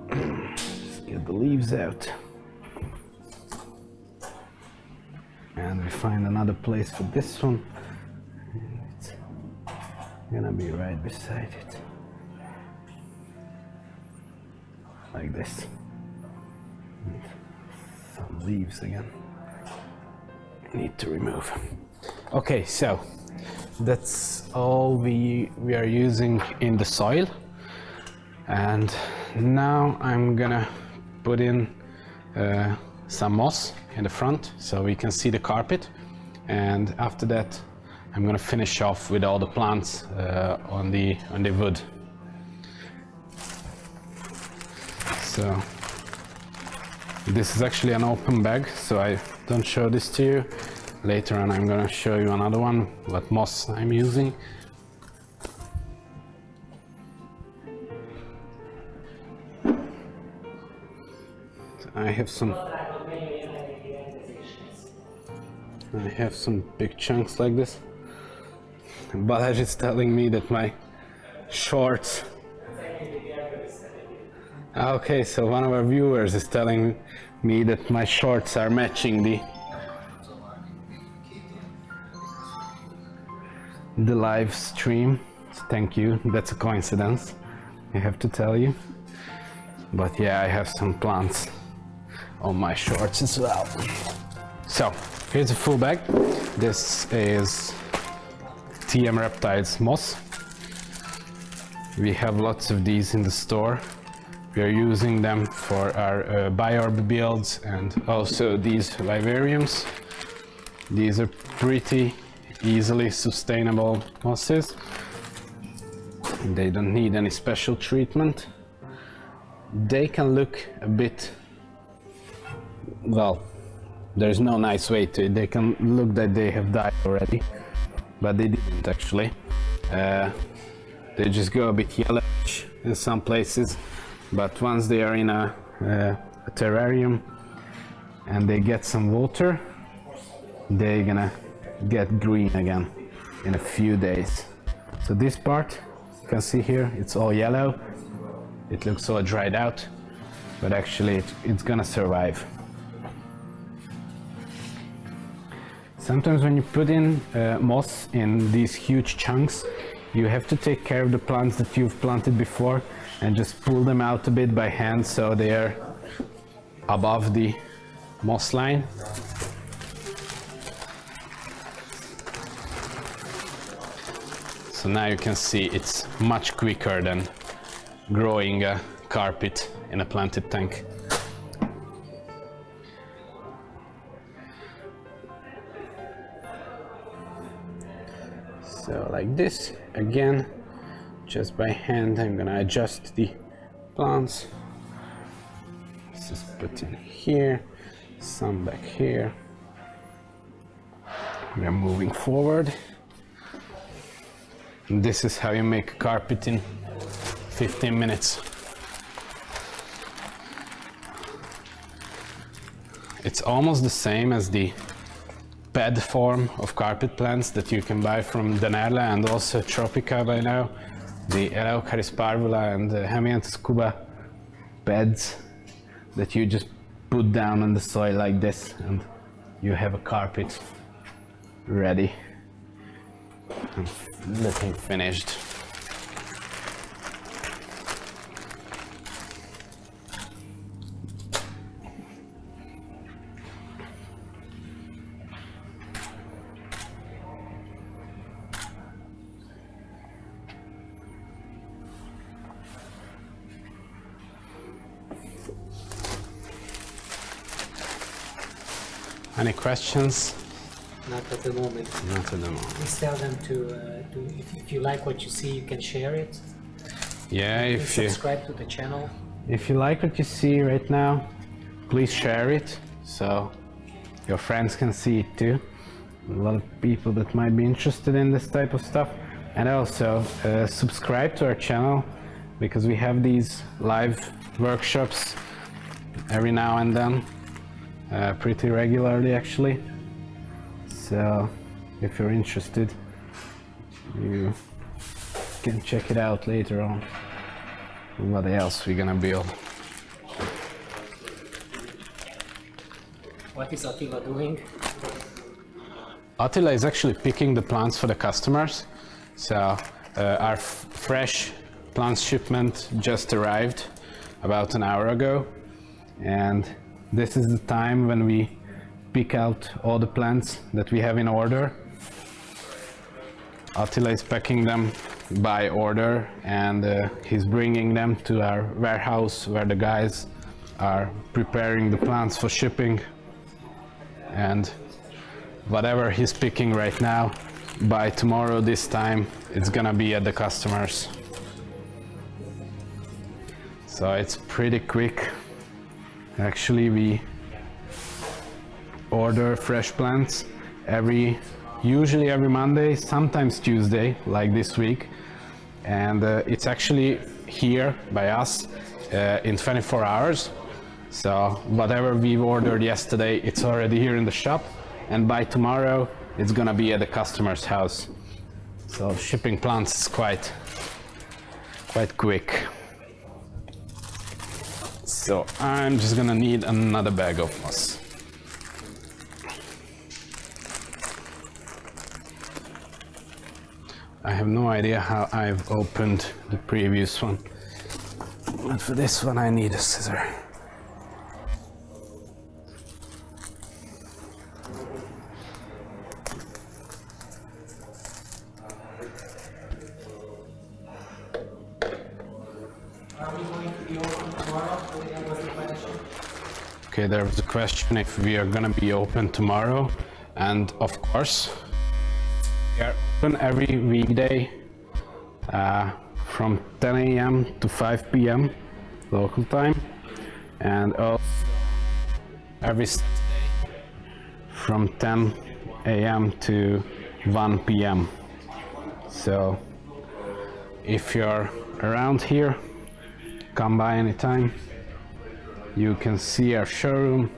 Speaker 1: Let's get the leaves out. And we find another place for this one. It's gonna be right beside it. Like this. And some leaves again. Need to remove. Okay, so that's all we are using in the soil. And now I'm gonna put in some moss in the front so we can see the carpet, and after that I'm gonna finish off with all the plants on the wood. So this is actually an open bag, so I don't show this to you. Later on I'm gonna show you another one, what moss I'm using. So I have some big chunks like this. Balázs is telling me that my shorts... Okay, so one of our viewers is telling me that my shorts are matching the live stream. Thank you. That's a coincidence, I have to tell you. But yeah, I have some plants on my shorts as well. So here's a full bag. This is TM Reptiles Moss. We have lots of these in the store. We are using them for our biorb builds and also these Vivariums. These are pretty easily sustainable mosses. They don't need any special treatment. They can look a bit, well, there's no nice way to it. They can look that they have died already, but they didn't actually. They just go a bit yellowish in some places, but once they are in a terrarium and they get some water, they're gonna get green again in a few days. So this part, you can see here, it's all yellow. It looks all dried out, but actually it's gonna survive. Sometimes when you put in moss in these huge chunks, you have to take care of the plants that you've planted before and just pull them out a bit by hand so they are above the moss line. So now you can see it's much quicker than growing a carpet in a planted tank. So like this, again, just by hand, I'm gonna adjust the plants. This is put in here, some back here. We're moving forward. And this is how you make a carpet in 15 minutes. It's almost the same as the bed form of carpet plants that you can buy from Danerla and also Tropica by now. The Eleucharis parvula and the Hemianthus cuba beds that you just put down on the soil like this and you have a carpet ready and looking finished. Any questions?
Speaker 2: Not at the moment.
Speaker 1: Not at the moment.
Speaker 2: Please tell them if you like what you see, you can share it.
Speaker 1: Yeah, if you
Speaker 2: subscribe to the channel.
Speaker 1: If you like what you see right now, please share it so your friends can see it too. A lot of people that might be interested in this type of stuff. And also subscribe to our channel because we have these live workshops every now and then. Pretty regularly actually, so if you're interested you can check it out later on. What else we're gonna build?
Speaker 2: What is Attila doing?
Speaker 1: Attila is actually picking the plants for the customers. So our fresh plants shipment just arrived about an hour ago, and this is the time when we pick out all the plants that we have in order. Attila is packing them by order and he's bringing them to our warehouse where the guys are preparing the plants for shipping. And whatever he's picking right now, by tomorrow this time, it's gonna be at the customers. So it's pretty quick. Actually, we order fresh plants usually every Monday, sometimes Tuesday, like this week. And it's actually here by us in 24 hours. So whatever we've ordered yesterday, it's already here in the shop. And by tomorrow, it's gonna be at the customer's house. So shipping plants is quite quick. So I'm just gonna need another bag of moss. I have no idea how I've opened the previous one. But for this one I need a scissor.
Speaker 2: Are we going to be open tomorrow? That was the question.
Speaker 1: Okay, there was a question if we are gonna be open tomorrow, and of course we are open every weekday from 10 a.m. to 5 p.m. local time, and also every Saturday from 10 a.m. to 1 p.m. So if you're around here, come by anytime. You can see our showroom.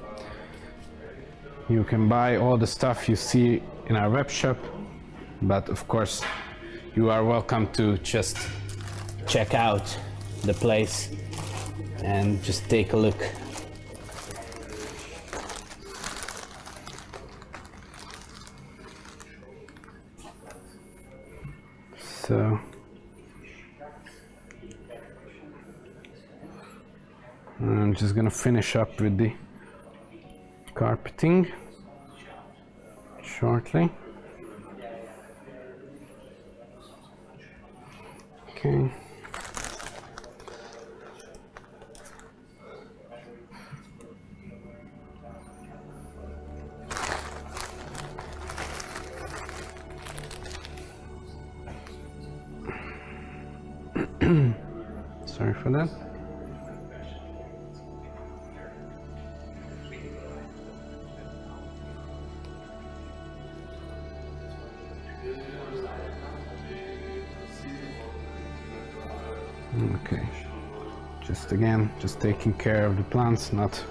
Speaker 1: You can buy all the stuff you see in our web shop, but of course you are welcome to just check out the place and just take a look. So I'm just gonna finish up with the carpeting shortly. Okay. Sorry for that. Okay, just taking care of the plants, not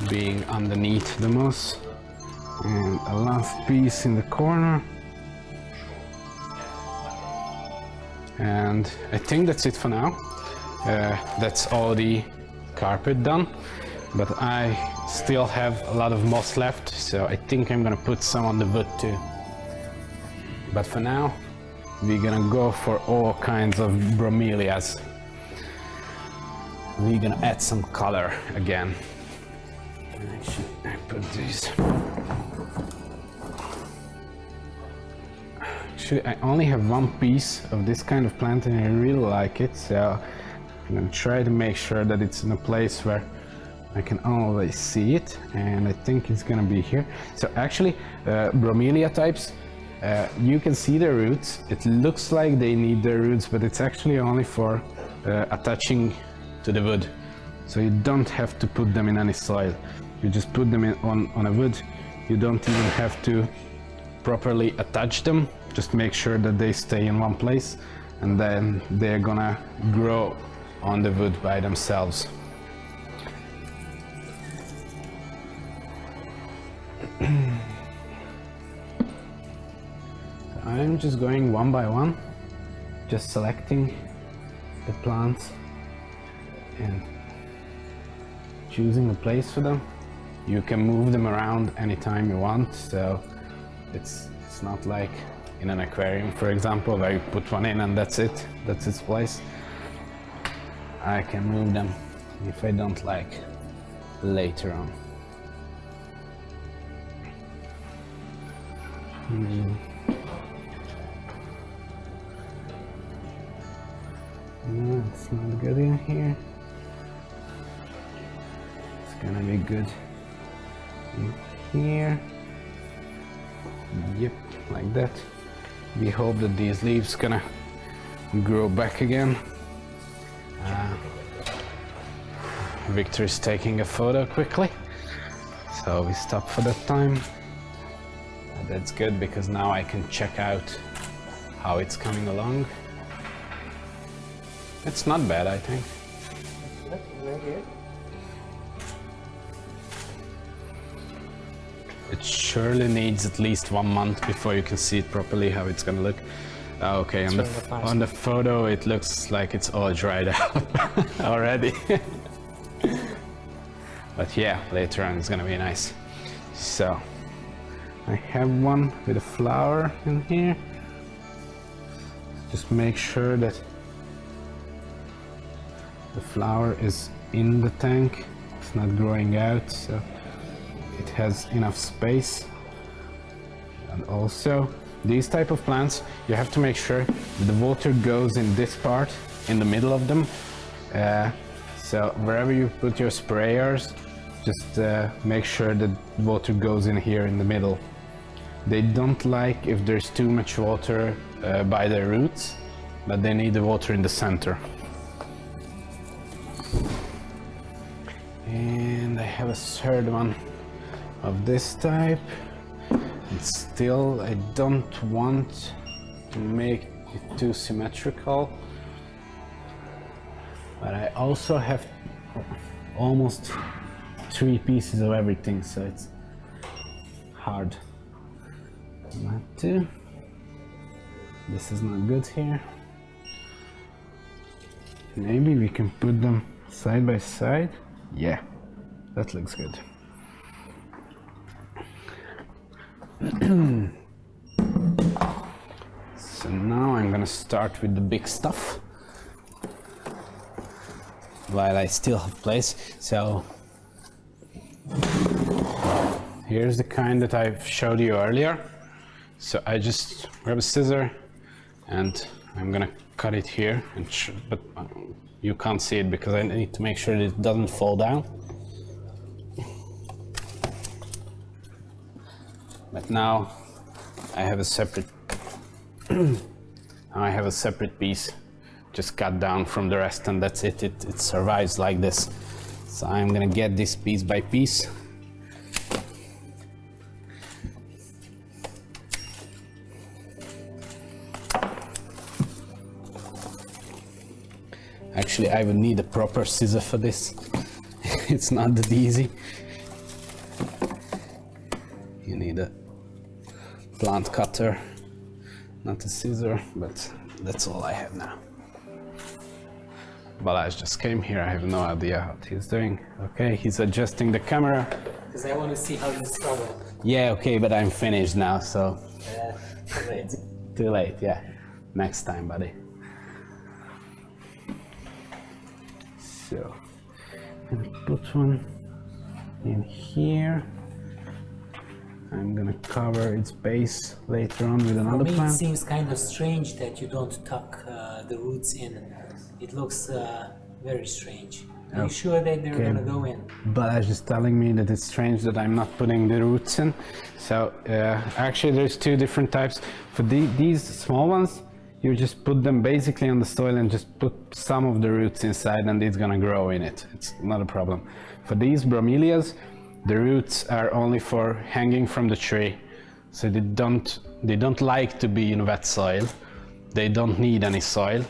Speaker 1: being underneath the moss. And a last piece in the corner. And I think that's it for now. That's all the carpet done, but I still have a lot of moss left, so I think I'm gonna put some on the wood too. But for now, we're gonna go for all kinds of bromelias. We're gonna add some color again. Actually, I put these. Actually, I only have one piece of this kind of plant and I really like it, so I'm gonna try to make sure that it's in a place where I can always see it, and I think it's gonna be here. So actually, bromelia types, you can see the roots. It looks like they need their roots, but it's actually only for attaching to the wood. So you don't have to put them in any soil. You just put them in on a wood. You don't even have to properly attach them. Just make sure that they stay in one place, and then they're gonna grow on the wood by themselves. I'm just going one by one, just selecting the plants and choosing a place for them. You can move them around anytime you want, so it's not like in an aquarium, for example, where you put one in and that's it, that's its place. I can move them if I don't like later on. No, it's not good in here. It's gonna be good in here. Yep, like that. We hope that these leaves gonna grow back again. Victor is taking a photo quickly, so we stop for that time. That's good because now I can check out how it's coming along. It's not bad, I think.
Speaker 2: Very good.
Speaker 1: It surely needs at least 1 month before you can see it properly how it's gonna look. Okay, on the photo it looks like it's all dried up already. But yeah, later on it's gonna be nice. So I have one with a flower in here. just make sure that the flower is in the tank, it's not growing out, so it has enough space. And also these type of plants, you have to make sure the water goes in this part, in the middle of them. So wherever you put your sprayers, just make sure that water goes in here in the middle. They don't like if there's too much water by their roots, but they need the water in the center. And I have a third one of this type. And still, I don't want to make it too symmetrical, but I also have almost 3 pieces of everything, so it's hard not to. This is not good here. Maybe we can put them side by side. Yeah, that looks good. So now I'm gonna start with the big stuff while I still have place. So here's the kind that I showed you earlier. So I just grab a scissor and I'm gonna cut it here, and but you can't see it because I need to make sure that it doesn't fall down. But now I have a separate piece just cut down from the rest, and that's it. It survives like this. So I'm gonna get this piece by piece. Actually, I would need a proper scissor for this. It's not that easy. You need a plant cutter, not a scissor, but that's all I have now. Balázs just came here, I have no idea what he's doing. Okay, he's adjusting the camera.
Speaker 2: Because I want to see how you struggle.
Speaker 1: Yeah, okay, but I'm finished now, so...
Speaker 2: Too late.
Speaker 1: Too late, yeah. Next time, buddy. So, I'm gonna put one in here. I'm gonna cover its base later on with another
Speaker 2: For me,
Speaker 1: plant.
Speaker 2: it seems kind of strange that you don't tuck the roots in. It looks very strange. Are you sure that they're gonna go in?
Speaker 1: Balázs is telling me that it's strange that I'm not putting the roots in. So actually there's 2 different types. For these small ones, you just put them basically on the soil and just put some of the roots inside and it's gonna grow in it. It's not a problem. For these bromelias, the roots are only for hanging from the tree. So they don't like to be in wet soil. They don't need any soil.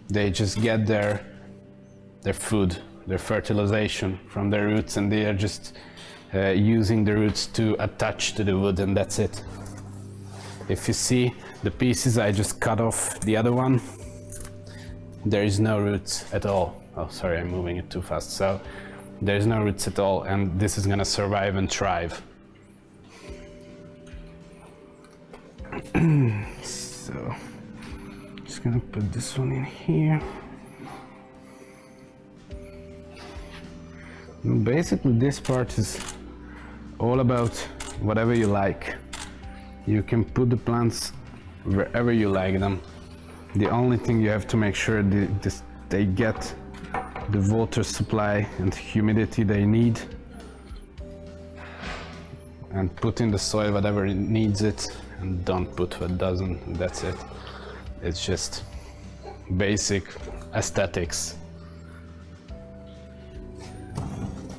Speaker 1: They just get their food, their fertilization from their roots, and they are just using the roots to attach to the wood, and that's it. If you see the pieces I just cut off the other one, there is no roots at all. Oh, sorry, I'm moving it too fast. So there's no roots at all, and this is gonna survive and thrive. So just gonna put this one in here. Basically this part is all about whatever you like. You can put the plants wherever you like them. The only thing you have to make sure they get the water supply and humidity they need, and put in the soil whatever it needs it, and don't put what doesn't. That's it. It's just basic aesthetics.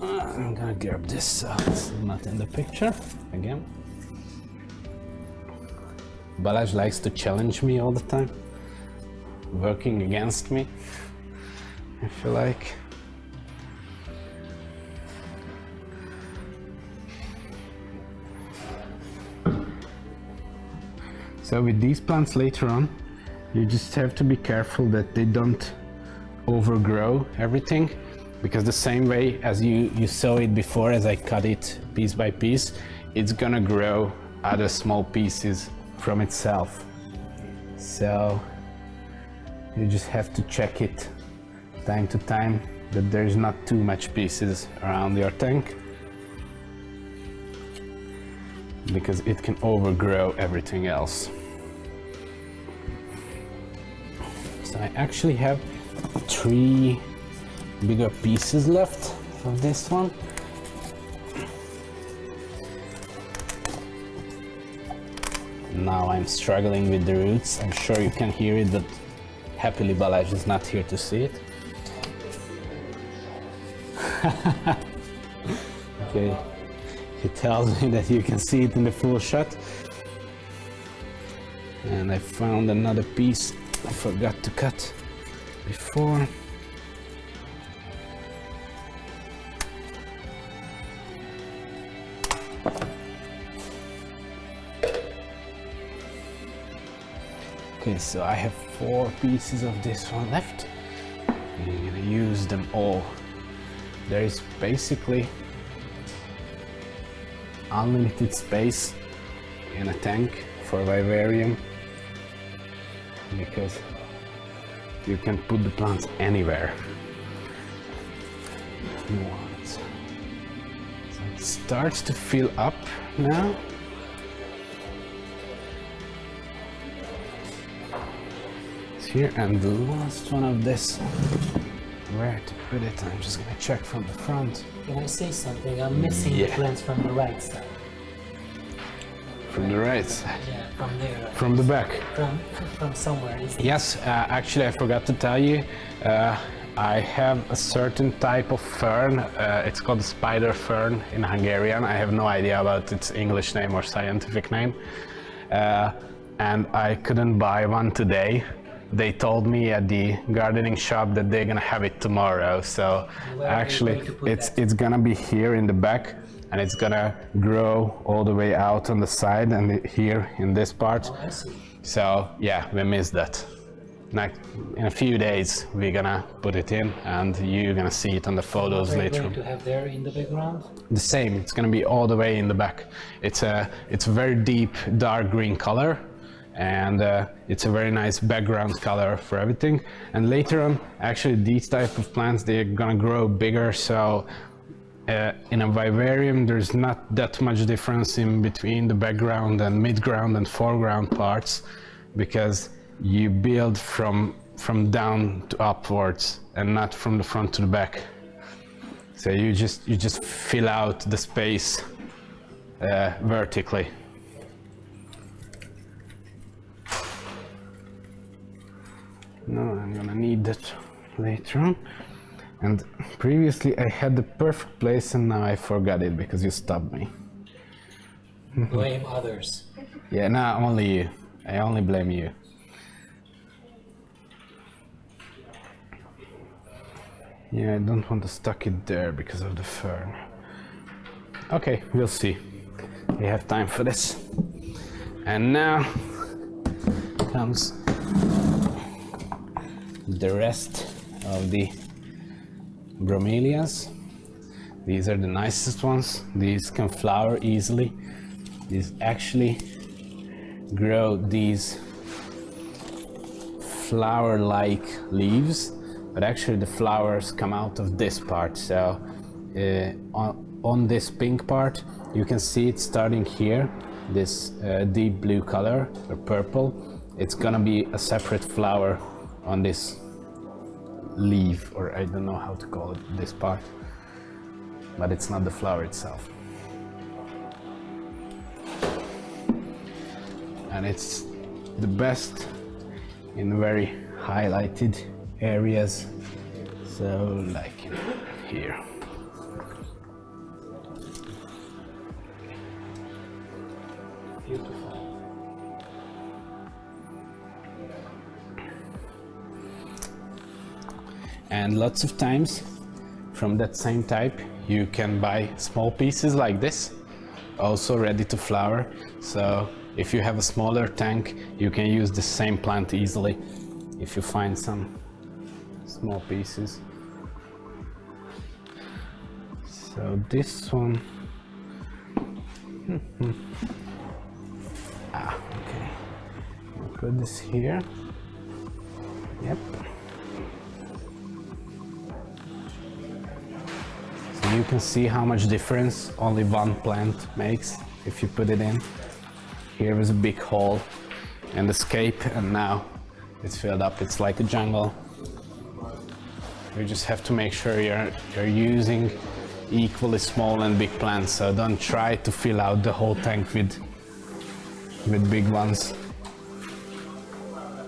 Speaker 1: I'm gonna grab this so it's not in the picture again. Balázs likes to challenge me all the time, working against me, I feel like. So with these plants later on, you just have to be careful that they don't overgrow everything, because the same way as you saw it before, as I cut it piece by piece, it's gonna grow other small pieces from itself. So You just have to check it time to time that there's not too much pieces around your tank, because it can overgrow everything else. So I actually have 3 bigger pieces left of this one. Now I'm struggling with the roots. I'm sure you can hear it, but happily Balázs is not here to see it. Okay, he tells me that you can see it in the full shot. And I found another piece I forgot to cut before. Okay, so I have 4 pieces of this one left. I'm gonna use them all. There is basically unlimited space in a tank for Vivarium, because you can put the plants anywhere you want. So it starts to fill up now. Here, and the last one of this, where to put it, I'm just gonna check from the front.
Speaker 2: Can I say something? I'm missing the plants from the right side.
Speaker 1: From the right side?
Speaker 2: Yeah, from there.
Speaker 1: From the back?
Speaker 2: From somewhere.
Speaker 1: Yes, actually I forgot to tell you, I have a certain type of fern. It's called spider fern in Hungarian. I have no idea about its English name or scientific name. And I couldn't buy one today. They told me at the gardening shop that they're gonna have it tomorrow. So actually it's gonna be here in the back, and it's gonna grow all the way out on the side and here in this part.
Speaker 2: Oh, I see.
Speaker 1: So yeah, we missed that. In a few days we're gonna put it in, and you're gonna see it on the photos later.
Speaker 2: What are you going to have there in the background?
Speaker 1: The same, it's gonna be all the way in the back. It's a very deep dark green color, and it's a very nice background color for everything. And later on, actually these type of plants, they're gonna grow bigger, so in a vivarium there's not that much difference in between the background and midground and foreground parts, because you build from down to upwards and not from the front to the back. So you just fill out the space vertically. No, I'm gonna need that later on. And previously I had the perfect place, and now I forgot it because you stopped me.
Speaker 2: Blame others.
Speaker 1: Yeah, no, only you. I only blame you. Yeah, I don't want to stuck it there because of the fern. Okay, we'll see. We have time for this. And now comes the rest of the bromelias. These are the nicest ones. These can flower easily. These actually grow these flower-like leaves, but actually the flowers come out of this part. So on this pink part, you can see it starting here, this deep blue color or purple. It's gonna be a separate flower on this leaf, or I don't know how to call it, this part, but it's not the flower itself. And it's the best in very highlighted areas, so like here.
Speaker 2: Beautiful.
Speaker 1: And lots of times from that same type you can buy small pieces like this, also ready to flower. So if you have a smaller tank, you can use the same plant easily if you find some small pieces. So this one, okay, I'll put this here. Yep. So you can see how much difference only one plant makes if you put it in. Here was a big hole in the scape, and now it's filled up. It's like a jungle. You just have to make sure you're using equally small and big plants, so don't try to fill out the whole tank with big ones.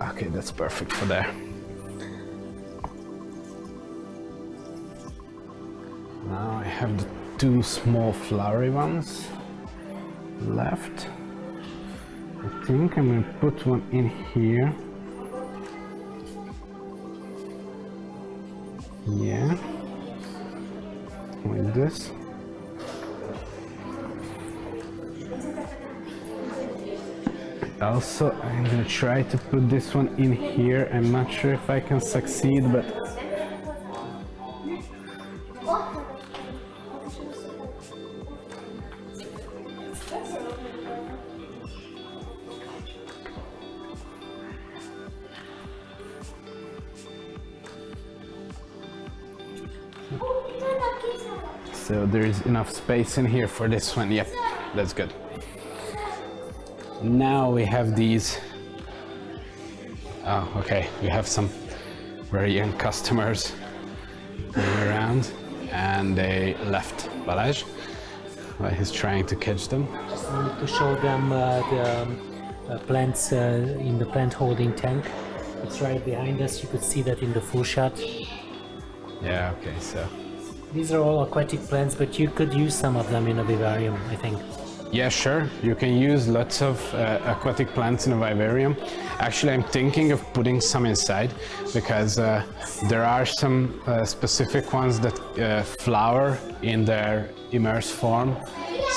Speaker 1: Okay, that's perfect for there. Now I have the two small flowery ones left. I think I'm gonna put one in here. Yeah, like this. Also, I'm gonna try to put this one in here. I'm not sure if I can succeed, but so there is enough space in here for this one. Yep, that's good. Now we have these. Oh, okay. We have some very young customers going around, and they left Balázs while he's trying to catch them.
Speaker 2: Just wanted to show them the plants in the plant holding tank. It's right behind us. You could see that in the full shot.
Speaker 1: Yeah. Okay. So.
Speaker 2: These are all aquatic plants, but you could use some of them in a vivarium, I think.
Speaker 1: Yeah, sure. You can use lots of aquatic plants in a vivarium. Actually, I'm thinking of putting some inside because there are some specific ones that flower in their immersed form.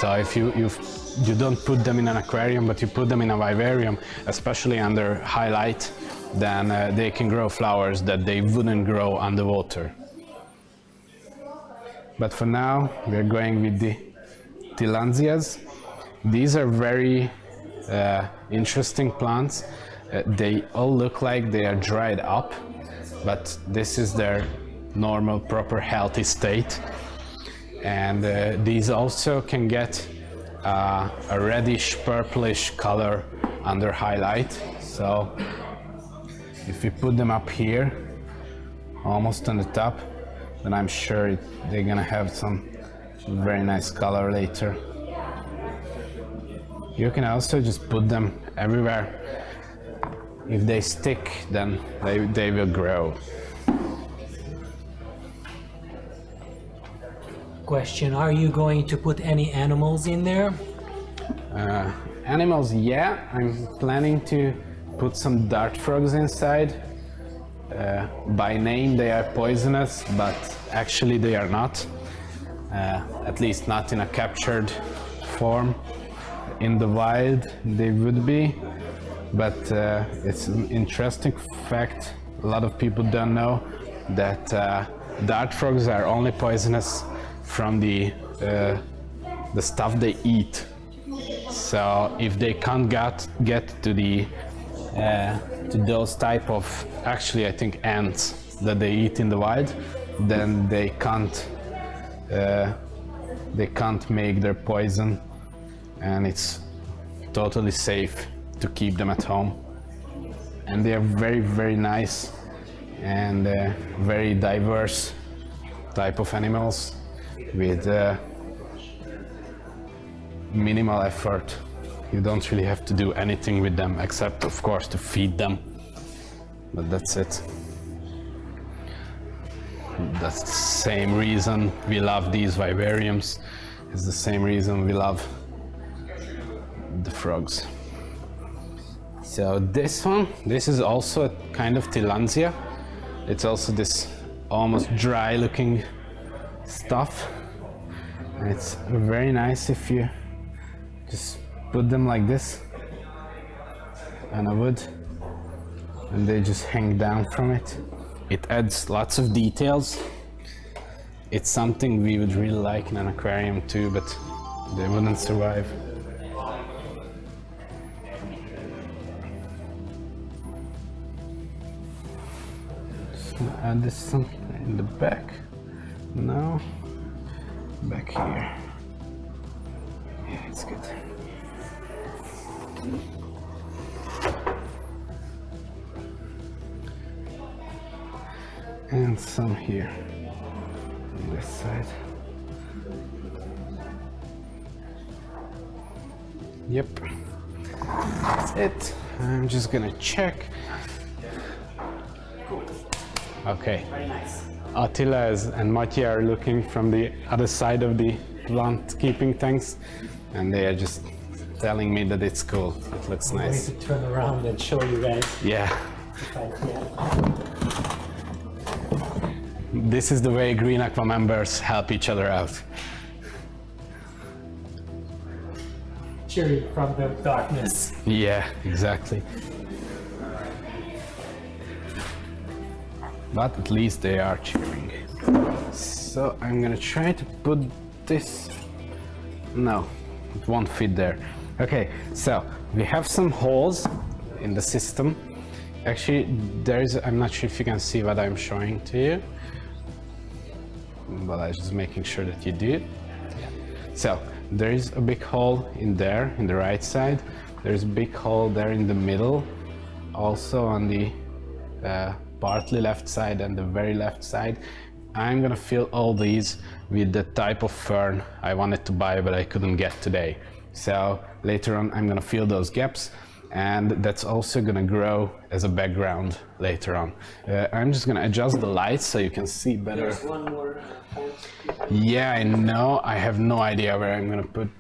Speaker 1: So if you don't put them in an aquarium, but you put them in a vivarium, especially under high light, then they can grow flowers that they wouldn't grow underwater. But for now, we're going with the Lancias. These are very interesting plants. They all look like they are dried up, but this is their normal, proper, healthy state. And these also can get a reddish, purplish color under highlight. So if we put them up here, almost on the top, then I'm sure they're gonna have some very nice color later. You can also just put them everywhere. If they stick, then they will grow.
Speaker 2: Question, are you going to put any animals in there?
Speaker 1: Animals, yeah. I'm planning to put some dart frogs inside. By name they are poisonous, but actually they are not. At least not in a captured form. In the wild they would be, but it's an interesting fact. A lot of people don't know that dart frogs are only poisonous from the stuff they eat. So if they can't get to the to those type of, actually I think, ants that they eat in the wild, then they can't make their poison, and it's totally safe to keep them at home. And they are very, very nice and very diverse type of animals with minimal effort. You don't really have to do anything with them except, of course, to feed them, but that's it. That's the same reason we love these vivariums. It's the same reason we love the frogs. So this one, this is also a kind of Tillandsia. It's also this almost dry looking stuff. And it's very nice if you just put them like this on a wood and they just hang down from it. It adds lots of details. It's something we would really like in an aquarium too, but they wouldn't survive. Add this some in the back. No, back here. Yeah, it's good. And some here on this side. Yep, that's it. I'm just gonna check.
Speaker 2: Cool.
Speaker 1: Okay.
Speaker 2: Very nice.
Speaker 1: Attila and Mattia are looking from the other side of the plant keeping tanks, and they are just telling me that it's cool. It looks nice.
Speaker 2: I'm going to turn around and show you guys.
Speaker 1: Yeah.
Speaker 2: If I can.
Speaker 1: This is the way Green Aqua members help each other out.
Speaker 2: Cheering from the darkness.
Speaker 1: Yeah, exactly. But at least they are cheering. So I'm gonna try to put this. No, it won't fit there. Okay, so we have some holes in the system. Actually, I'm not sure if you can see what I'm showing to you, but I'm just making sure that you do. So there is a big hole in there, in the right side. There's a big hole there in the middle, also on the partly left side and the very left side. I'm gonna fill all these with the type of fern I wanted to buy but I couldn't get today. So later on I'm gonna fill those gaps, and that's also gonna grow as a background later on. I'm just gonna adjust the lights so you can see better.
Speaker 2: There's one more hole.
Speaker 1: Yeah, I know. I have no idea where I'm gonna put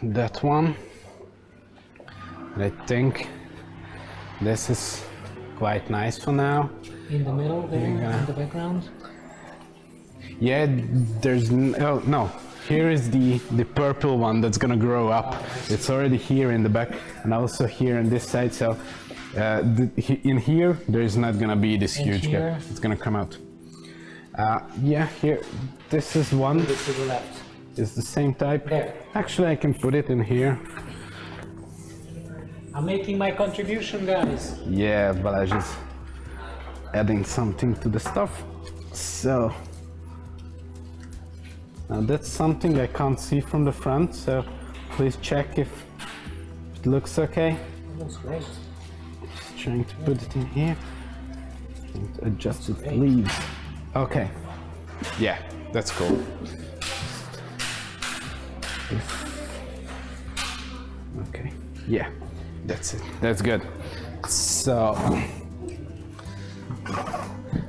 Speaker 1: that one. And I think this is quite nice for now.
Speaker 2: In the middle there, in the background.
Speaker 1: Yeah, there's no. Here is the purple one that's gonna grow up. It's already here in the back, and also here on this side. So in here, there is not gonna be this huge gap. It's gonna come out. Yeah, here. This is one.
Speaker 2: To the left.
Speaker 1: It's the same type.
Speaker 2: There.
Speaker 1: Actually, I can put it in here.
Speaker 2: I'm making my contribution, guys.
Speaker 1: Yeah, but I just adding something to the stuff. So now that's something I can't see from the front, so please check if it looks okay.
Speaker 2: It looks great.
Speaker 1: Just trying to put it in here. Trying to adjust the leaves. Okay. Yeah, that's cool. Okay. Yeah, that's it. That's good. So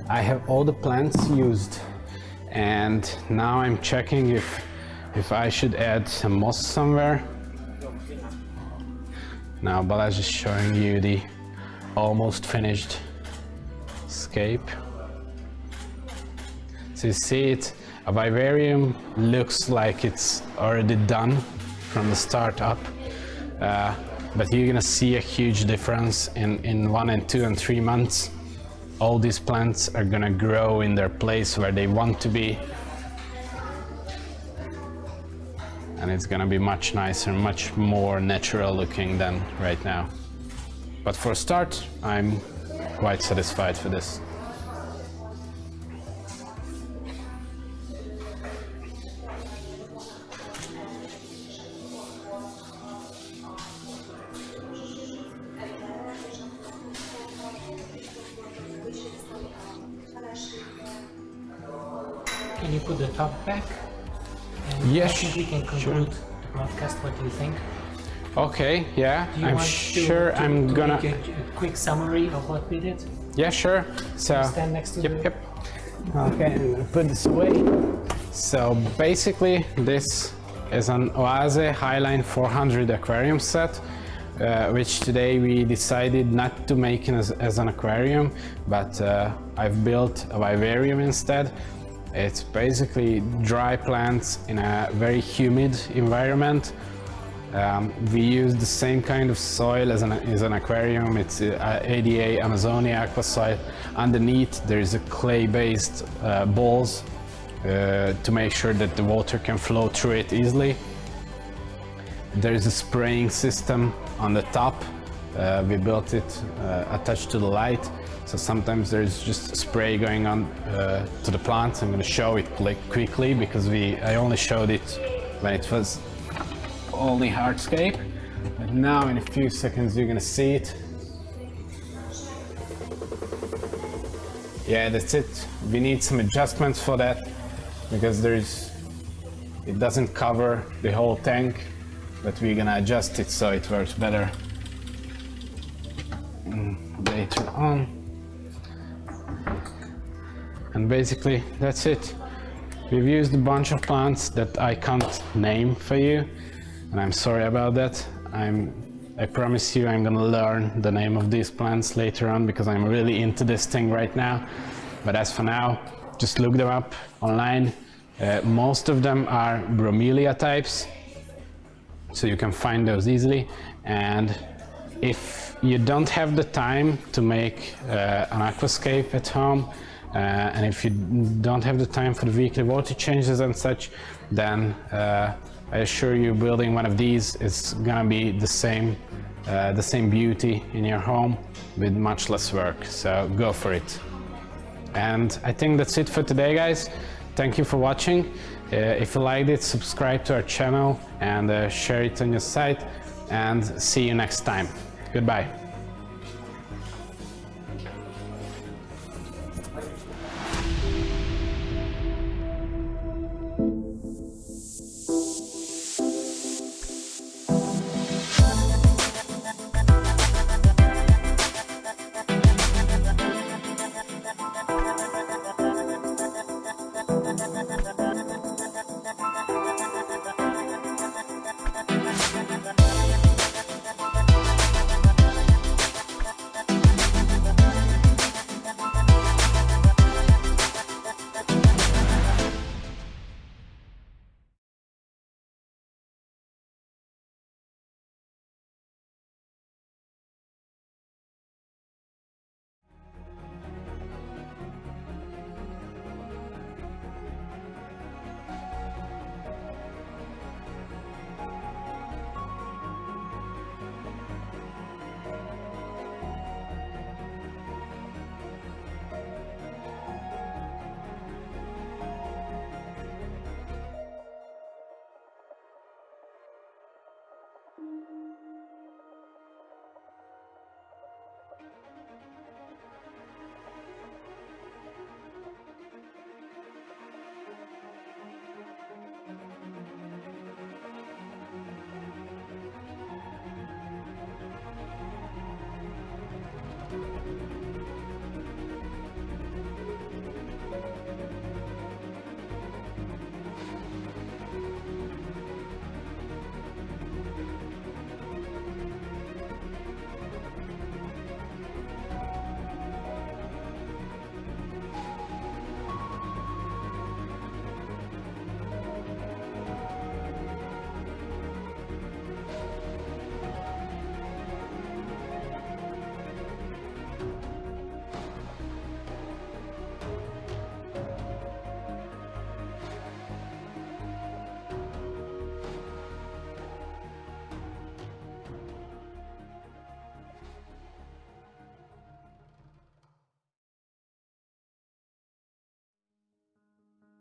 Speaker 1: I have all the plants used, and now I'm checking if I should add some moss somewhere. Now Bala's just showing you the almost finished scape. So you see it, a vivarium looks like it's already done from the start up, but you're gonna see a huge difference in 1 and 2 and 3 months. All these plants are gonna grow in their place where they want to be, and it's gonna be much nicer, much more natural looking than right now. But for a start, I'm quite satisfied for this.
Speaker 2: Can you put the top back? And
Speaker 1: Yes,
Speaker 2: I think we can conclude the broadcast. What do you think?
Speaker 1: Okay, yeah,
Speaker 2: Do you
Speaker 1: I'm
Speaker 2: want
Speaker 1: sure
Speaker 2: to
Speaker 1: I'm gonna...
Speaker 2: make a quick summary of what we did?
Speaker 1: Yeah, sure. So,
Speaker 2: Stand next to the...
Speaker 1: yep. Okay, I'm gonna put this away. So basically, this is an Oase HighLine 400 aquarium set, which today we decided not to make as an aquarium, but I've built a vivarium instead. It's basically dry plants in a very humid environment. We use the same kind of soil as an aquarium. It's ADA Amazonia aqua soil. Underneath there is a clay-based balls to make sure that the water can flow through it easily. There is a spraying system on the top. We built it attached to the light, So sometimes there's just spray going on to the plants. I'm going to show it like quickly because I only showed it when it was only Hardscape. But now in a few seconds you're going to see it. Yeah, that's it. We need some adjustments for that because it doesn't cover the whole tank, but we're gonna adjust it so it works better later on. And basically that's it. We've used a bunch of plants that I can't name for you, and I'm sorry about that. I promise you I'm gonna learn the name of these plants later on because I'm really into this thing right now. But as for now, just look them up online. Most of them are bromelia types, so you can find those easily. And if you don't have the time to make an aquascape at home, and if you don't have the time for the weekly water changes and such, then I assure you building one of these is gonna be the same beauty in your home with much less work, so go for it. And I think that's it for today, guys. Thank you for watching. If you liked it, subscribe to our channel and share it on your site, and see you next time. Goodbye.